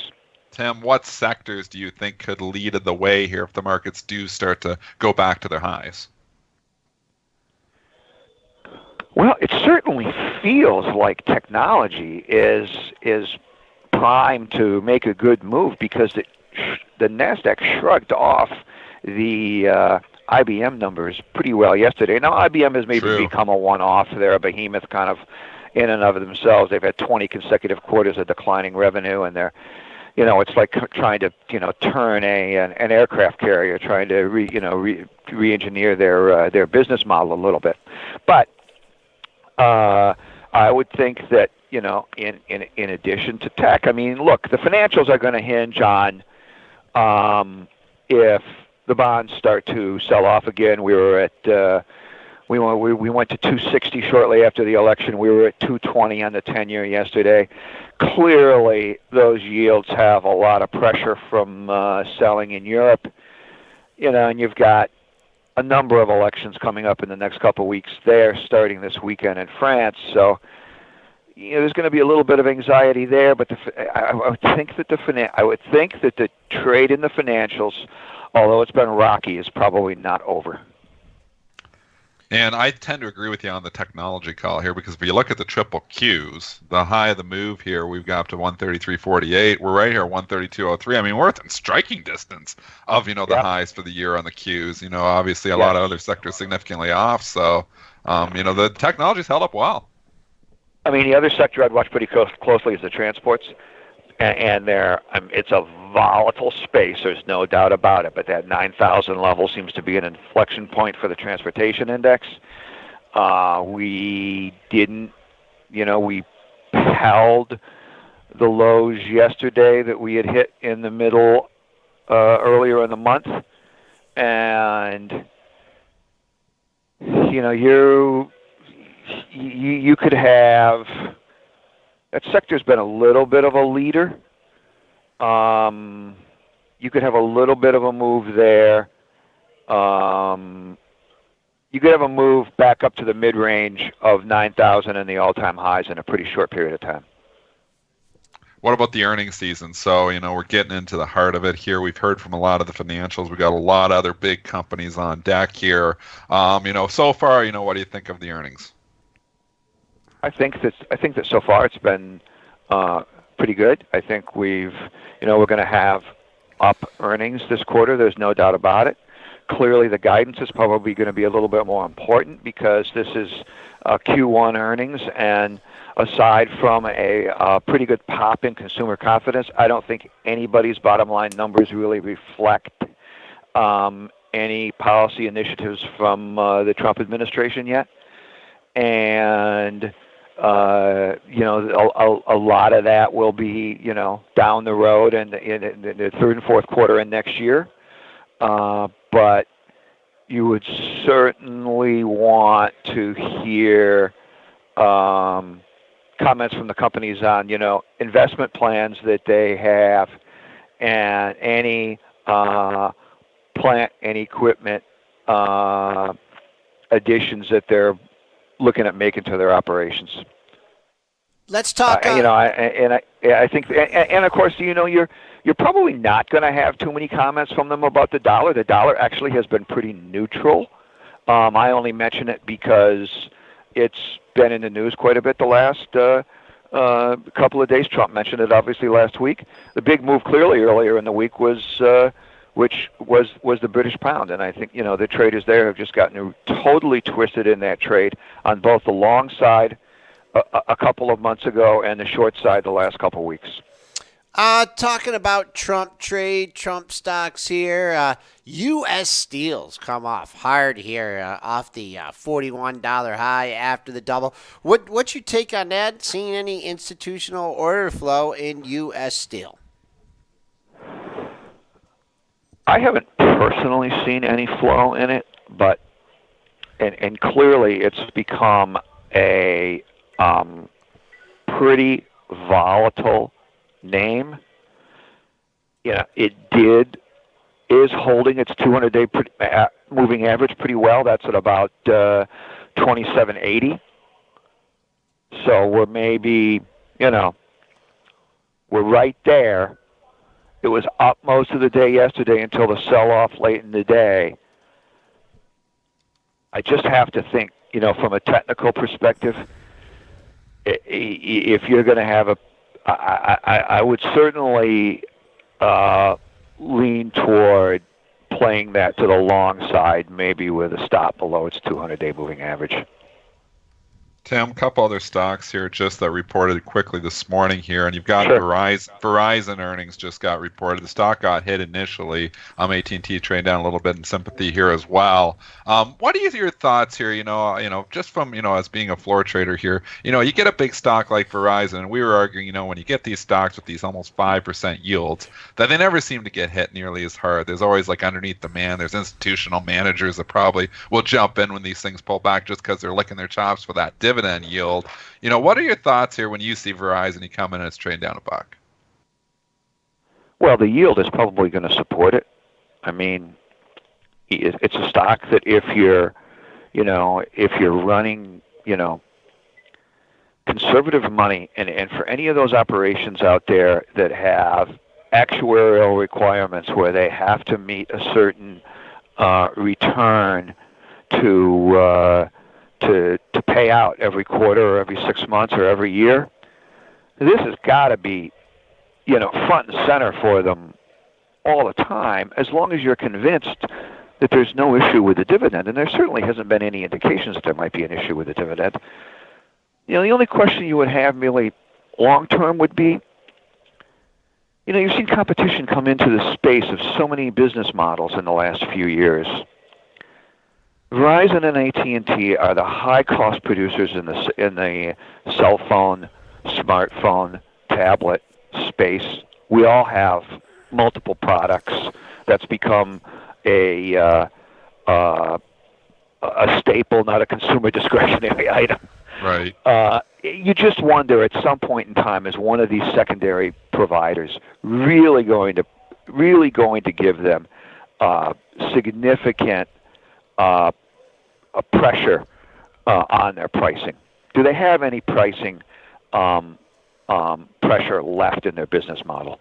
Tim, what sectors do you think could lead the way here if the markets do start to go back to their highs? Well, it certainly feels like technology is prime to make a good move because the Nasdaq shrugged off the IBM numbers pretty well yesterday. Now IBM has maybe True. become a one-off. They're a behemoth kind of in and of themselves. They've had 20 consecutive quarters of declining revenue, and they're, it's like trying to, turn an aircraft carrier, trying to re-engineer their business model a little bit. But I would think that, in addition to tech, I mean, look, the financials are going to hinge on if the bonds start to sell off again. We were at we went to 260 shortly after the election. We were at 220 on the 10-year yesterday. Clearly, those yields have a lot of pressure from selling in Europe. And you've got a number of elections coming up in the next couple of weeks there, starting this weekend in France. So, there's going to be a little bit of anxiety there. But I would think that the trade in the financials, although it's been rocky, is probably not over. And I tend to agree with you on the technology call here because if you look at the triple Qs, the high of the move here, we've got up to 133.48. We're right here, 132.03. I mean, we're within striking distance of, the highs for the year on the Qs. Obviously a lot of other sectors significantly off. So, the technology's held up well. I mean, the other sector I'd watch pretty closely is the transports. And it's a volatile space. There's no doubt about it. But that 9,000 level seems to be an inflection point for the transportation index. We didn't, we held the lows yesterday that we had hit in the middle earlier in the month, and you could have. That sector's been a little bit of a leader. You could have a little bit of a move there. You could have a move back up to the mid-range of 9,000 and the all-time highs in a pretty short period of time. What about the earnings season? So, we're getting into the heart of it here. We've heard from a lot of the financials. We've got a lot of other big companies on deck here. So far, what do you think of the earnings? I think that so far it's been pretty good. I think we're going to have up earnings this quarter. There's no doubt about it. Clearly, the guidance is probably going to be a little bit more important because this is Q1 earnings, and aside from a pretty good pop in consumer confidence, I don't think anybody's bottom line numbers really reflect any policy initiatives from the Trump administration yet. And a lot of that will be, down the road in the third and fourth quarter and next year. But you would certainly want to hear comments from the companies on, investment plans that they have and any plant and equipment additions that they're looking at making to their operations. Let's talk. I think, and of course, you're probably not going to have too many comments from them about the dollar. The dollar actually has been pretty neutral. I only mention it because it's been in the news quite a bit the last couple of days. Trump mentioned it obviously last week. The big move clearly earlier in the week was the British pound, and I think the traders there have just gotten totally twisted in that trade on both the long side a couple of months ago and the short side the last couple of weeks. Talking about Trump trade, Trump stocks here. U.S. Steel's come off hard here off the $41 high after the double. What's your take on that? Seeing any institutional order flow in U.S. Steel? I haven't personally seen any flow in it, but and clearly it's become a pretty volatile name. It is holding its 200-day moving average pretty well. That's at about 2780. So we're maybe, we're right there. It was up most of the day yesterday until the sell-off late in the day. I just have to think, from a technical perspective, if you're going to have I would certainly lean toward playing that to the long side, maybe with a stop below its 200-day moving average. Tim, a couple other stocks here just that reported quickly this morning here, and you've got Sure. Verizon earnings just got reported. The stock got hit initially. AT&T trading down a little bit in sympathy here as well. What are your thoughts here? Just from as being a floor trader here, you get a big stock like Verizon, and we were arguing, when you get these stocks with these almost 5% yields, that they never seem to get hit nearly as hard. There's always underneath the man, there's institutional managers that probably will jump in when these things pull back just because they're licking their chops for that dividend yield. What are your thoughts here when you see Verizon, you come in and it's trading down $1? Well, the yield is probably going to support it. I mean, it's a stock that if you're running, conservative money, and for any of those operations out there that have actuarial requirements where they have to meet a certain return to pay out every quarter or every 6 months or every year, this has got to be, front and center for them all the time, as long as you're convinced that there's no issue with the dividend. And there certainly hasn't been any indications that there might be an issue with the dividend. The only question you would have really long term would be, you've seen competition come into the space of so many business models in the last few years. Verizon and AT&T are the high-cost producers in the cell phone, smartphone, tablet space. We all have multiple products. That's become a staple, not a consumer discretionary item. Right. You just wonder at some point in time, is one of these secondary providers really going to give them significant pressure on their pricing? Do they have any pricing pressure left in their business model,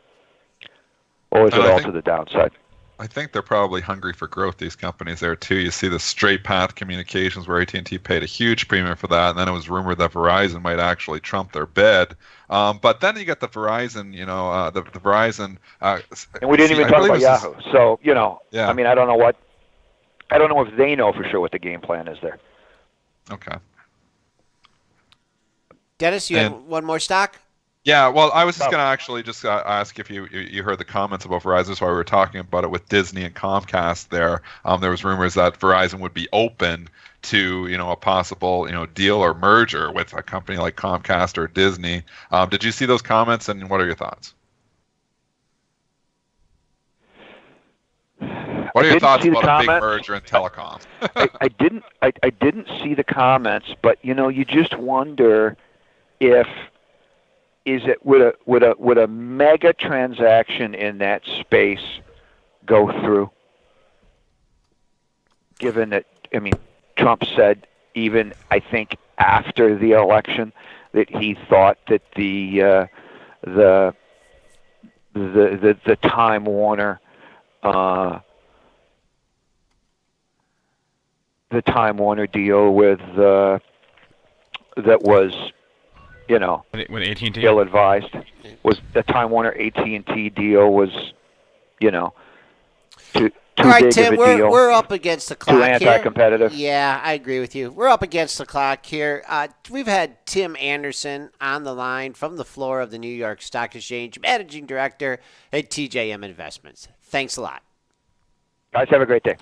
or is it all to the downside? I think they're probably hungry for growth, these companies there too. You see the Straight Path Communications where AT&T paid a huge premium for that, and then it was rumored that Verizon might actually trump their bid. But then you get the Verizon, the Verizon. And we didn't even talk about Yahoo. So yeah. I mean, I don't know if they know for sure what the game plan is there. Okay. Dennis, you have one more stock? Yeah, well, I was just going to actually just ask if you heard the comments about Verizon. That's why we were talking about it with Disney and Comcast there. There was rumors that Verizon would be open to, a possible, deal or merger with a company like Comcast or Disney. Did you see those comments, and what are your thoughts? What are your thoughts about a big merger in telecom? I didn't see the comments, but you just wonder if would a mega transaction in that space go through? Given that, Trump said even I think after the election that he thought that the Time Warner deal with that was with AT&T, ill-advised, was the Time Warner AT&T deal was too all right, big Tim, of a deal. we're up against the clock Too anti-competitive. here. Yeah, I agree with you. We're up against the clock here. We've had Tim Anderson on the line from the floor of the New York Stock Exchange, Managing Director at TJM Investments. Thanks a lot. Guys, have a great day.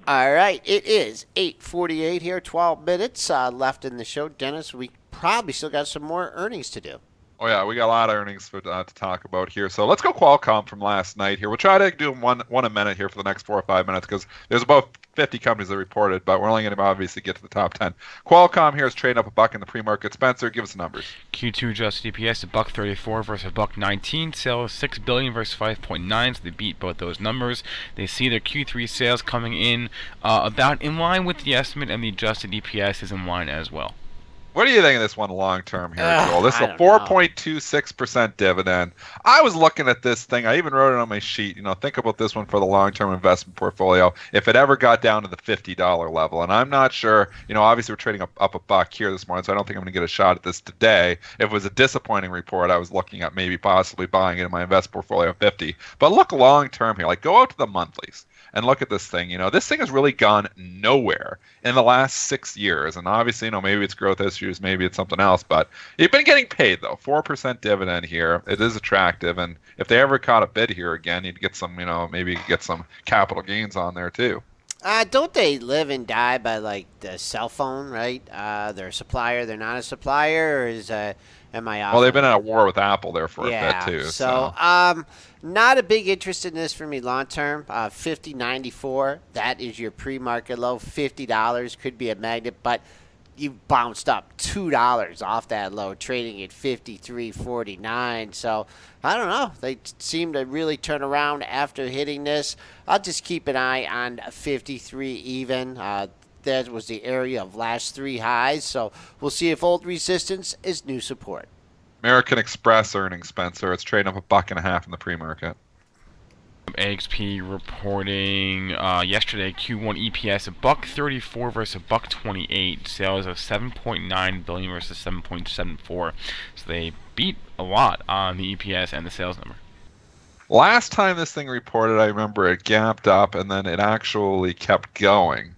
All right, it is 8:48 here, 12 minutes left in the show. Dennis, we probably still got some more earnings to do. Oh yeah, we got a lot of earnings to talk about here. So let's go Qualcomm from last night here. We'll try to do one a minute here for the next 4 or 5 minutes because there's about 50 companies that reported, but we're only going to obviously get to the top 10. Qualcomm here is trading up $1 in the pre-market. Spencer, give us the numbers. Q2 adjusted EPS $1.34 versus $1.19. Sales $6 billion versus $5.9. So they beat both those numbers. They see their Q3 sales coming in about in line with the estimate, and the adjusted EPS is in line as well. What do you think of this one long term here, Joel? This is I a don't know. 4.26% dividend. I was looking at this thing. I even wrote it on my sheet. Think about this one for the long term investment portfolio. If it ever got down to the $50 level, and I'm not sure. Obviously we're trading up a buck here this morning, so I don't think I'm going to get a shot at this today. If it was a disappointing report, I was looking at maybe possibly buying it in my investment portfolio at 50. But look long term here. Like go out to the monthlies and look at this thing. This thing has really gone nowhere in the last 6 years. And obviously, maybe it's growth issues, maybe it's something else, but you've been getting paid though. 4% dividend here. It is attractive. And if they ever caught a bid here again, you'd get some, maybe get some capital gains on there too. Don't they live and die by like the cell phone, right? They're a supplier, they're not a supplier, or am I off? Well, they've on been that? at a war with Apple there for a bit too. So, not a big interest in this for me long term. 50.94, that is your pre-market low. $50 could be a magnet, but you bounced up $2 off that low, trading at 53.49. So I don't know. They seem to really turn around after hitting this. I'll just keep an eye on 53 even. That was the area of last three highs. So we'll see if old resistance is new support. American Express earnings, Spencer. It's trading up $1.50 in the pre-market. AXP reporting yesterday Q1 EPS $1.34 versus $1.28. Sales of $7.9 billion versus $7.74. So they beat a lot on the EPS and the sales number. Last time this thing reported, I remember it gapped up and then it actually kept going.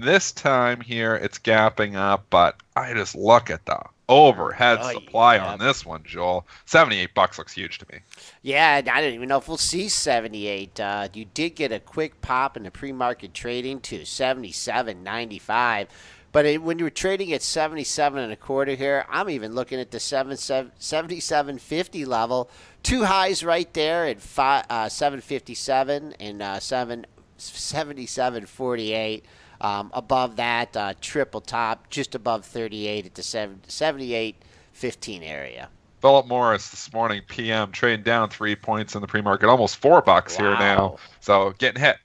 This time here, it's gapping up, but I just look at the overhead supply on this one, Joel. $78 looks huge to me. Yeah, I don't even know if we'll see 78. You did get a quick pop in the pre-market trading to 77.95. But when you were trading at 77 and a quarter here, I'm even looking at the 77.50 level. Two highs right there at 757 and 77.48. Above that, triple top, just above 38 at the 78.15 area. Philip Morris this morning, PM, trading down 3 points in the pre-market, almost $4 here now. So getting hit.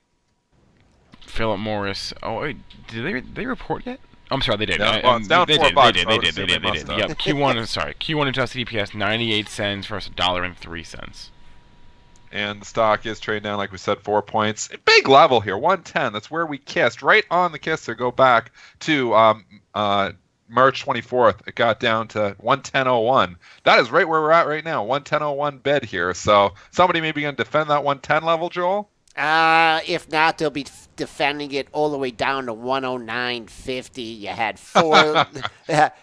Philip Morris. Oh, wait, did they report yet? I'm sorry, they did. Yeah, well, it's down $4. They did. Yep. Q1 adjusted EPS 98 cents versus $1.03. And the stock is trading down, like we said, 4 points. Big level here, 110. That's where we kissed. Right on the kisser. Go back to March 24th. It got down to 110.01. That is right where we're at right now. 110.01 bid here. So somebody maybe going to defend that 110 level, Joel? If not, they'll be defending it all the way down to 109.50. You had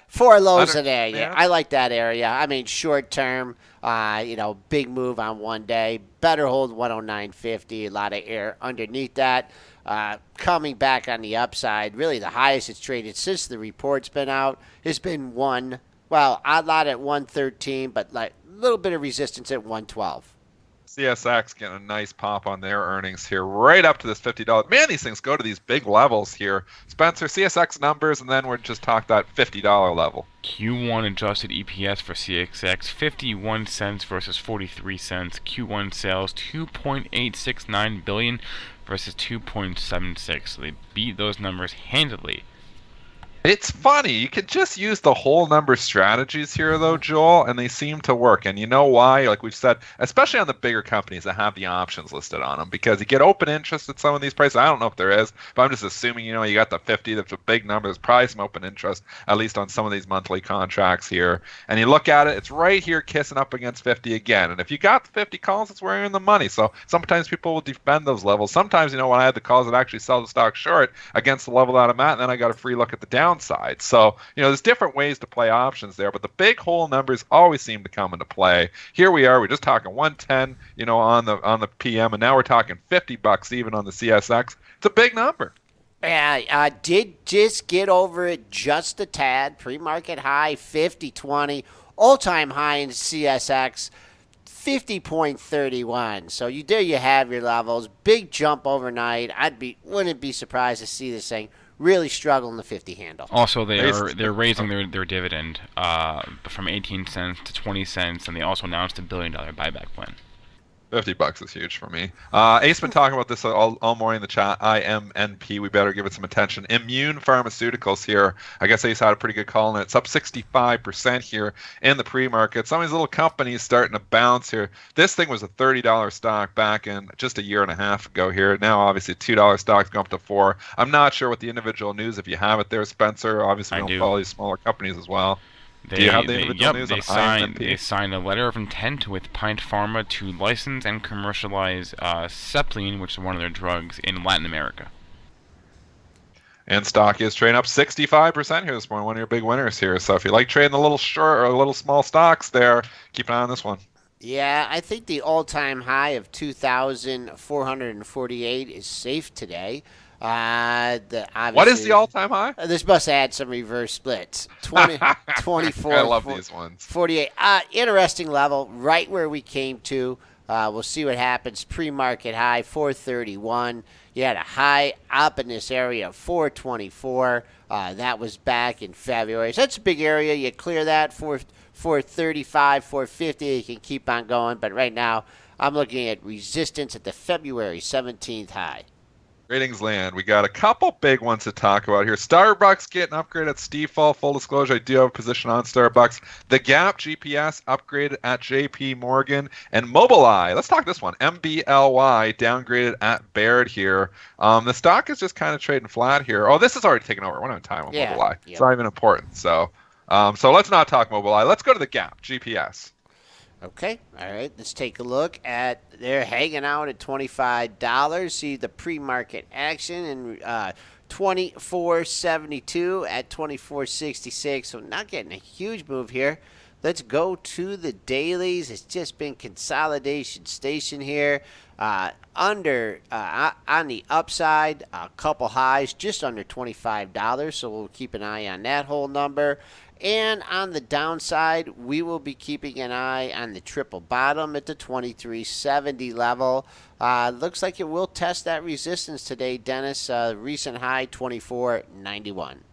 four lows in there. Yeah, I like that area. I mean, short term, big move on one day. Better hold 109.50. A lot of air underneath that. Coming back on the upside, really the highest it's traded since the report's been out has been odd lot at 113, but like a little bit of resistance at 112. CSX getting a nice pop on their earnings here, right up to this $50. Man, these things go to these big levels here. Spencer, CSX numbers, and then we're just talk that $50 level. Q1 adjusted EPS for CSX 51 cents versus 43 cents. Q1 sales $2.869 billion versus 2.76. So they beat those numbers handily. It's funny. You could just use the whole number strategies here, though, Joel, and they seem to work. And you know why? Like we've said, especially on the bigger companies that have the options listed on them, because you get open interest at some of these prices. I don't know if there is, but I'm just assuming, you got the 50. That's a big number. There's probably some open interest, at least on some of these monthly contracts here. And you look at it, it's right here kissing up against 50 again. And if you got the 50 calls, it's where you're in the money. So sometimes people will defend those levels. Sometimes, when I had the calls that actually sell the stock short against the level that I'm at, and then I got a free look at the downside. So, there's different ways to play options there, but the big whole numbers always seem to come into play. Here we are, we're just talking 110, on the PM, and now we're talking $50 even on the CSX. It's a big number. Yeah, did just get over it just a tad. Pre-market high 50.20, all-time high in CSX 50.31. So there you have your levels. Big jump overnight. Wouldn't be surprised to see this thing really struggle in the 50 handle. Also, they're raising their dividend from 18 cents to 20 cents, and they also announced $1 billion buyback plan. $50 is huge for me. Ace been talking about this all morning in the chat. IMNP, we better give it some attention. Immune Pharmaceuticals here. I guess Ace had a pretty good call on it. It's up 65% here in the pre-market. Some of these little companies starting to bounce here. This thing was a $30 stock back in just a year and a half ago here. Now, obviously, $2 stock's going up to $4. I'm not sure what the individual news, if you have it there, Spencer. Obviously, we don't follow these smaller companies as well. Do you have the individual news on IMNP? They signed a letter of intent with Pint Pharma to license and commercialize Cepline, which is one of their drugs, in Latin America. And stock is trading up 65% here this morning. One of your big winners here. So if you like trading the little short or little small stocks there, keep an eye on this one. Yeah, I think the all-time high of 2,448 is safe today. What is the all-time high? This must add some reverse splits. 24. I love these ones. 48. Interesting level, right where we came to. We'll see what happens. Pre-market high, 431. You had a high up in this area of 424. That was back in February. So that's a big area. You clear that, 435, 450. You can keep on going. But right now, I'm looking at resistance at the February 17th high. Ratings land. We got a couple big ones to talk about here. Starbucks getting upgraded at Stifel. Full disclosure, I do have a position on Starbucks. The Gap GPS upgraded at JP Morgan. And Mobileye, let's talk this one. MBLY downgraded at Baird here. The stock is just kind of trading flat here. Oh, this is already taken over. One at a time on Mobileye. Yep. It's not even important. So let's not talk Mobileye. Let's go to the Gap GPS. Okay, all right, let's take a look at, they're hanging out at $25. See the pre-market action and $24.72 at $24.66. So not getting a huge move here. Let's go to the dailies. It's just been consolidation station here. On the upside, a couple highs just under $25. So we'll keep an eye on that whole number. And on the downside, we will be keeping an eye on the triple bottom at the 2370 level. Looks like it will test that resistance today, Dennis. Recent high, 2491.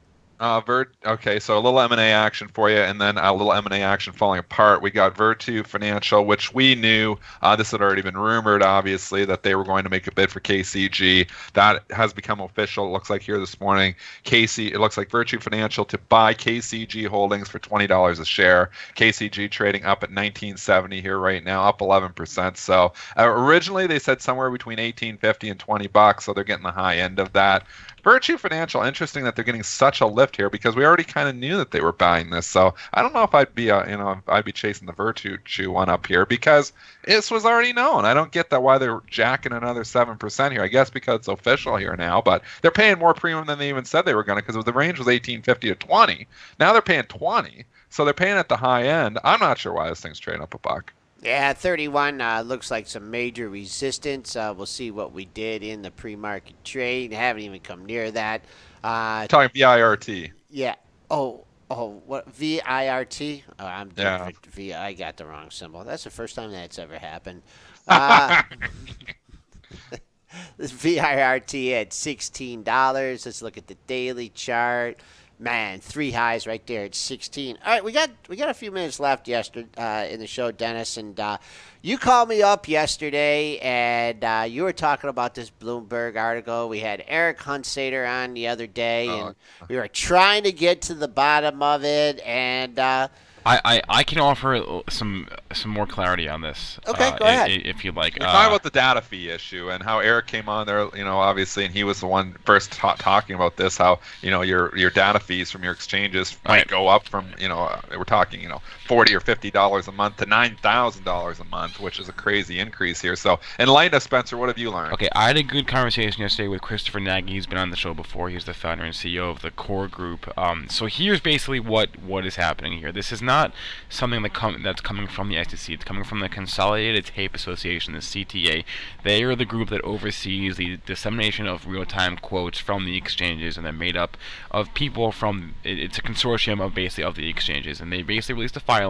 Okay, so a little M&A action for you, and then a little M&A action falling apart. We got Virtu Financial, which we knew, this had already been rumored, obviously, that they were going to make a bid for KCG. That has become official, it looks like here this morning. It looks like Virtu Financial to buy KCG Holdings for $20 a share. KCG trading up at $19.70 here right now, up 11%. So originally they said somewhere between $18.50 and $20, so they're getting the high end of that. Virtu Financial, interesting that they're getting such a lift here because we already kind of knew that they were buying this. So I don't know if I'd be, I'd be chasing the Virtu one up here because this was already known. I don't get that why they're jacking another 7% here. I guess because it's official here now, but they're paying more premium than they even said they were going to because the range was $18.50 to $20. Now they're paying $20, so they're paying at the high end. I'm not sure why this thing's trading up $1. Yeah, 31 looks like some major resistance. We'll see what we did in the pre-market trade. Haven't even come near that. Talking VIRT. Yeah. Oh, what VIRT? Oh, I'm different. Yeah. I got the wrong symbol. That's the first time that's ever happened. This VIRT at $16. Let's look at the daily chart. Man, 3 highs right there at 16. All right, we got a few minutes left yesterday in the show, Dennis, and you called me up yesterday, and you were talking about this Bloomberg article. We had Eric Hunsater on the other day, and we were trying to get to the bottom of it, and I can offer some more clarity on this. Okay, go ahead. If you'd like. You're talking about the data fee issue and how Eric came on there, obviously, and he was the one first talking about this, how, your data fees from your exchanges might go up from, we're talking, $40 or $50 a month to $9,000 a month, which is a crazy increase here. So enlighten us, Spencer, what have you learned? Okay, I had a good conversation yesterday with Christopher Nagy. He's been on the show before. He's the founder and CEO of the Core Group. So here's basically what is happening here. This is not something that's coming from the SEC. It's coming from the Consolidated Tape Association, the CTA. They are the group that oversees the dissemination of real-time quotes from the exchanges, and they're made up of people from. It's a consortium of the exchanges, and they basically released a filing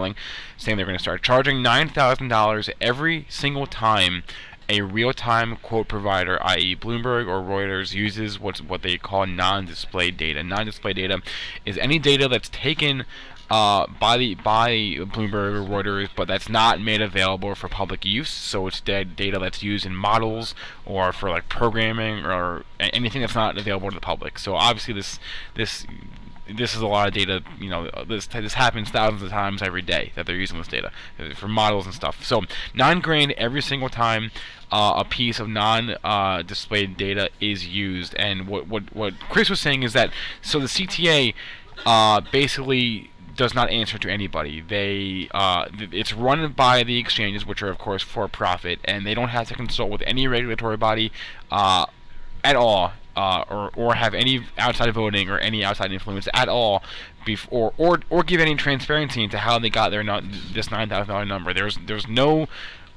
saying they're going to start charging $9,000 every single time a real-time quote provider, i.e. Bloomberg or Reuters, uses what they call non-display data. Non-display data is any data that's taken by Bloomberg or Reuters, but that's not made available for public use. So it's data that's used in models or for like programming or anything that's not available to the public. So obviously this is a lot of data. This happens thousands of times every day that they're using this data for models and stuff. So $9,000 every single time a piece of non-displayed data is used. And what Chris was saying is that so the CTA basically does not answer to anybody. It's run by the exchanges, which are of course for profit, and they don't have to consult with any regulatory body at all, or have any outside voting or any outside influence at all, before or give any transparency into how they got this $9,000 number. There's no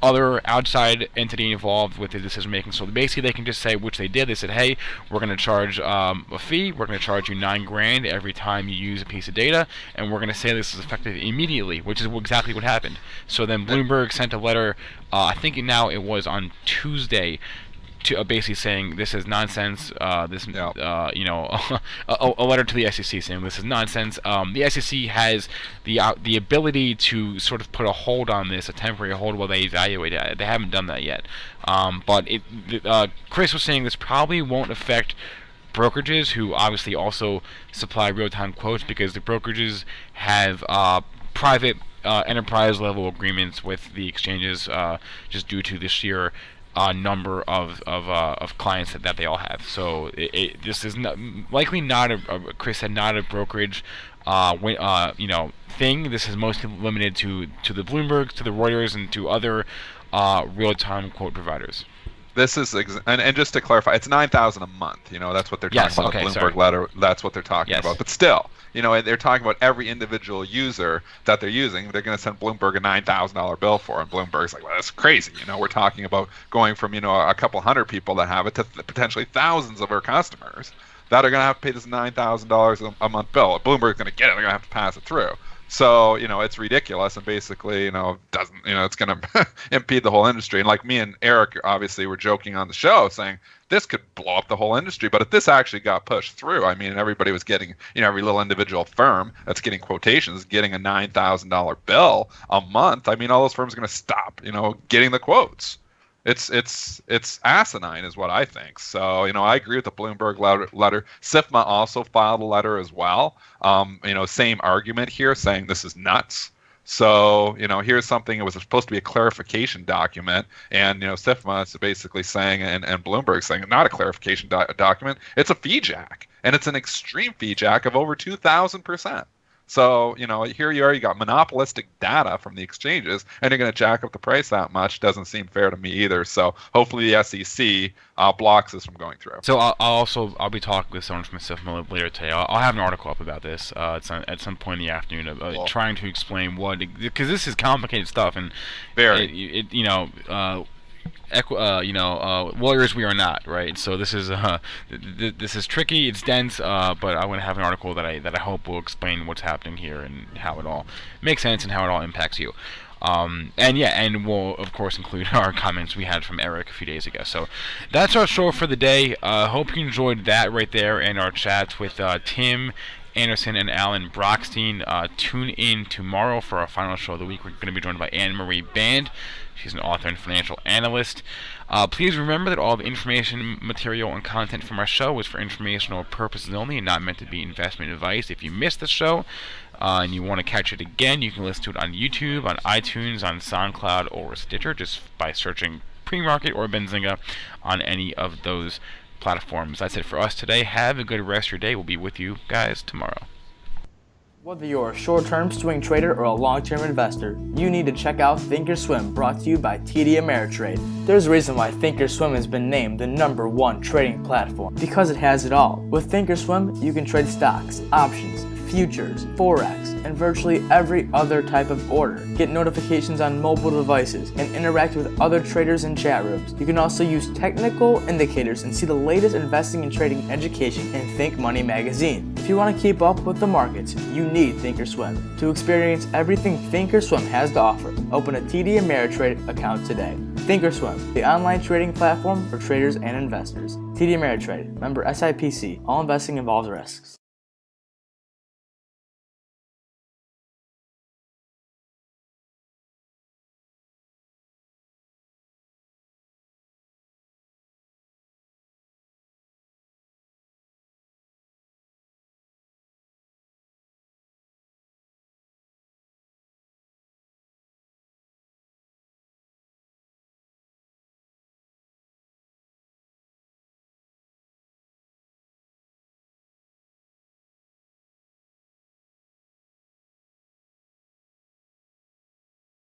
other outside entity involved with the decision making. So basically, they can just say, which they did. They said, "Hey, we're going to charge a fee. We're going to charge you $9,000 every time you use a piece of data, and we're going to say this is effective immediately," which is exactly what happened. So then Bloomberg sent a letter. I think it was on Tuesday, to basically saying this is nonsense. A letter to the SEC saying this is nonsense. The SEC has the ability to sort of put a hold on this, a temporary hold, while they evaluate it. They haven't done that yet. But Chris was saying this probably won't affect brokerages, who obviously also supply real-time quotes, because the brokerages have private enterprise level agreements with the exchanges, just due to the sheer number of clients that they all have. So this is likely not Chris said, not a brokerage thing. This is mostly limited to the Bloomberg, to the Reuters, and to other real-time quote providers. This is and just to clarify, it's 9,000 a month. That's what they're talking about. Okay, the Bloomberg sorry. letter. That's what they're talking about. But still, they're talking about every individual user that they're using. They're going to send Bloomberg a $9,000 bill for, and Bloomberg's like, well, that's crazy. We're talking about going from a couple hundred people that have it to potentially thousands of our customers that are going to have to pay this $9,000 a month bill. Bloomberg's going to get it. They're going to have to pass it through. So, it's ridiculous, and basically, doesn't, it's going to impede the whole industry. And like me and Eric, obviously, were joking on the show saying this could blow up the whole industry. But if this actually got pushed through, I mean, everybody was getting, every little individual firm that's getting quotations, getting a $9,000 bill a month. I mean, all those firms are going to stop, getting the quotes. It's asinine, is what I think. So, I agree with the Bloomberg letter. SIFMA also filed a letter as well. Same argument here, saying this is nuts. So, here's something. It was supposed to be a clarification document, and SIFMA is basically saying, and Bloomberg saying, not a clarification document. It's a fee jack, and it's an extreme fee jack of over 2,000%. So, here you are, you got monopolistic data from the exchanges, and you're going to jack up the price that much. Doesn't seem fair to me either. So hopefully the SEC blocks this from going through. So I'll be talking with someone from SIFMA later today. I'll have an article up about this at some point in the afternoon, Cool. Trying to explain because this is complicated stuff, and very. Lawyers we are not, right? So this is tricky. It's dense, but I'm going to have an article that I hope will explain what's happening here and how it all makes sense and how it all impacts you. And we'll of course include our comments we had from Eric a few days ago. So that's our show for the day. Hope you enjoyed that right there, and our chats with Tim Anderson and Alan Brockstein. Tune in tomorrow for our final show of the week. We're going to be joined by Anne-Marie Band. She's an author and financial analyst. Please remember that all the information, material, and content from our show is for informational purposes only and not meant to be investment advice. If you missed the show and you want to catch it again, you can listen to it on YouTube, on iTunes, on SoundCloud, or Stitcher, just by searching PreMarket or Benzinga on any of those platforms. That's it for us today. Have a good rest of your day. We'll be with you guys tomorrow. Whether you're a short-term swing trader or a long-term investor, you need to check out Thinkorswim, brought to you by TD Ameritrade. There's a reason why Thinkorswim has been named the #1 trading platform, because it has it all. With Thinkorswim, you can trade stocks, options, futures, forex, and virtually every other type of order. Get notifications on mobile devices and interact with other traders in chat rooms. You can also use technical indicators and see the latest investing and trading education in Think Money magazine. If you want to keep up with the markets, you need Thinkorswim. To experience everything Thinkorswim has to offer, open a TD Ameritrade account today. Thinkorswim, the online trading platform for traders and investors. TD Ameritrade, member SIPC. All investing involves risks.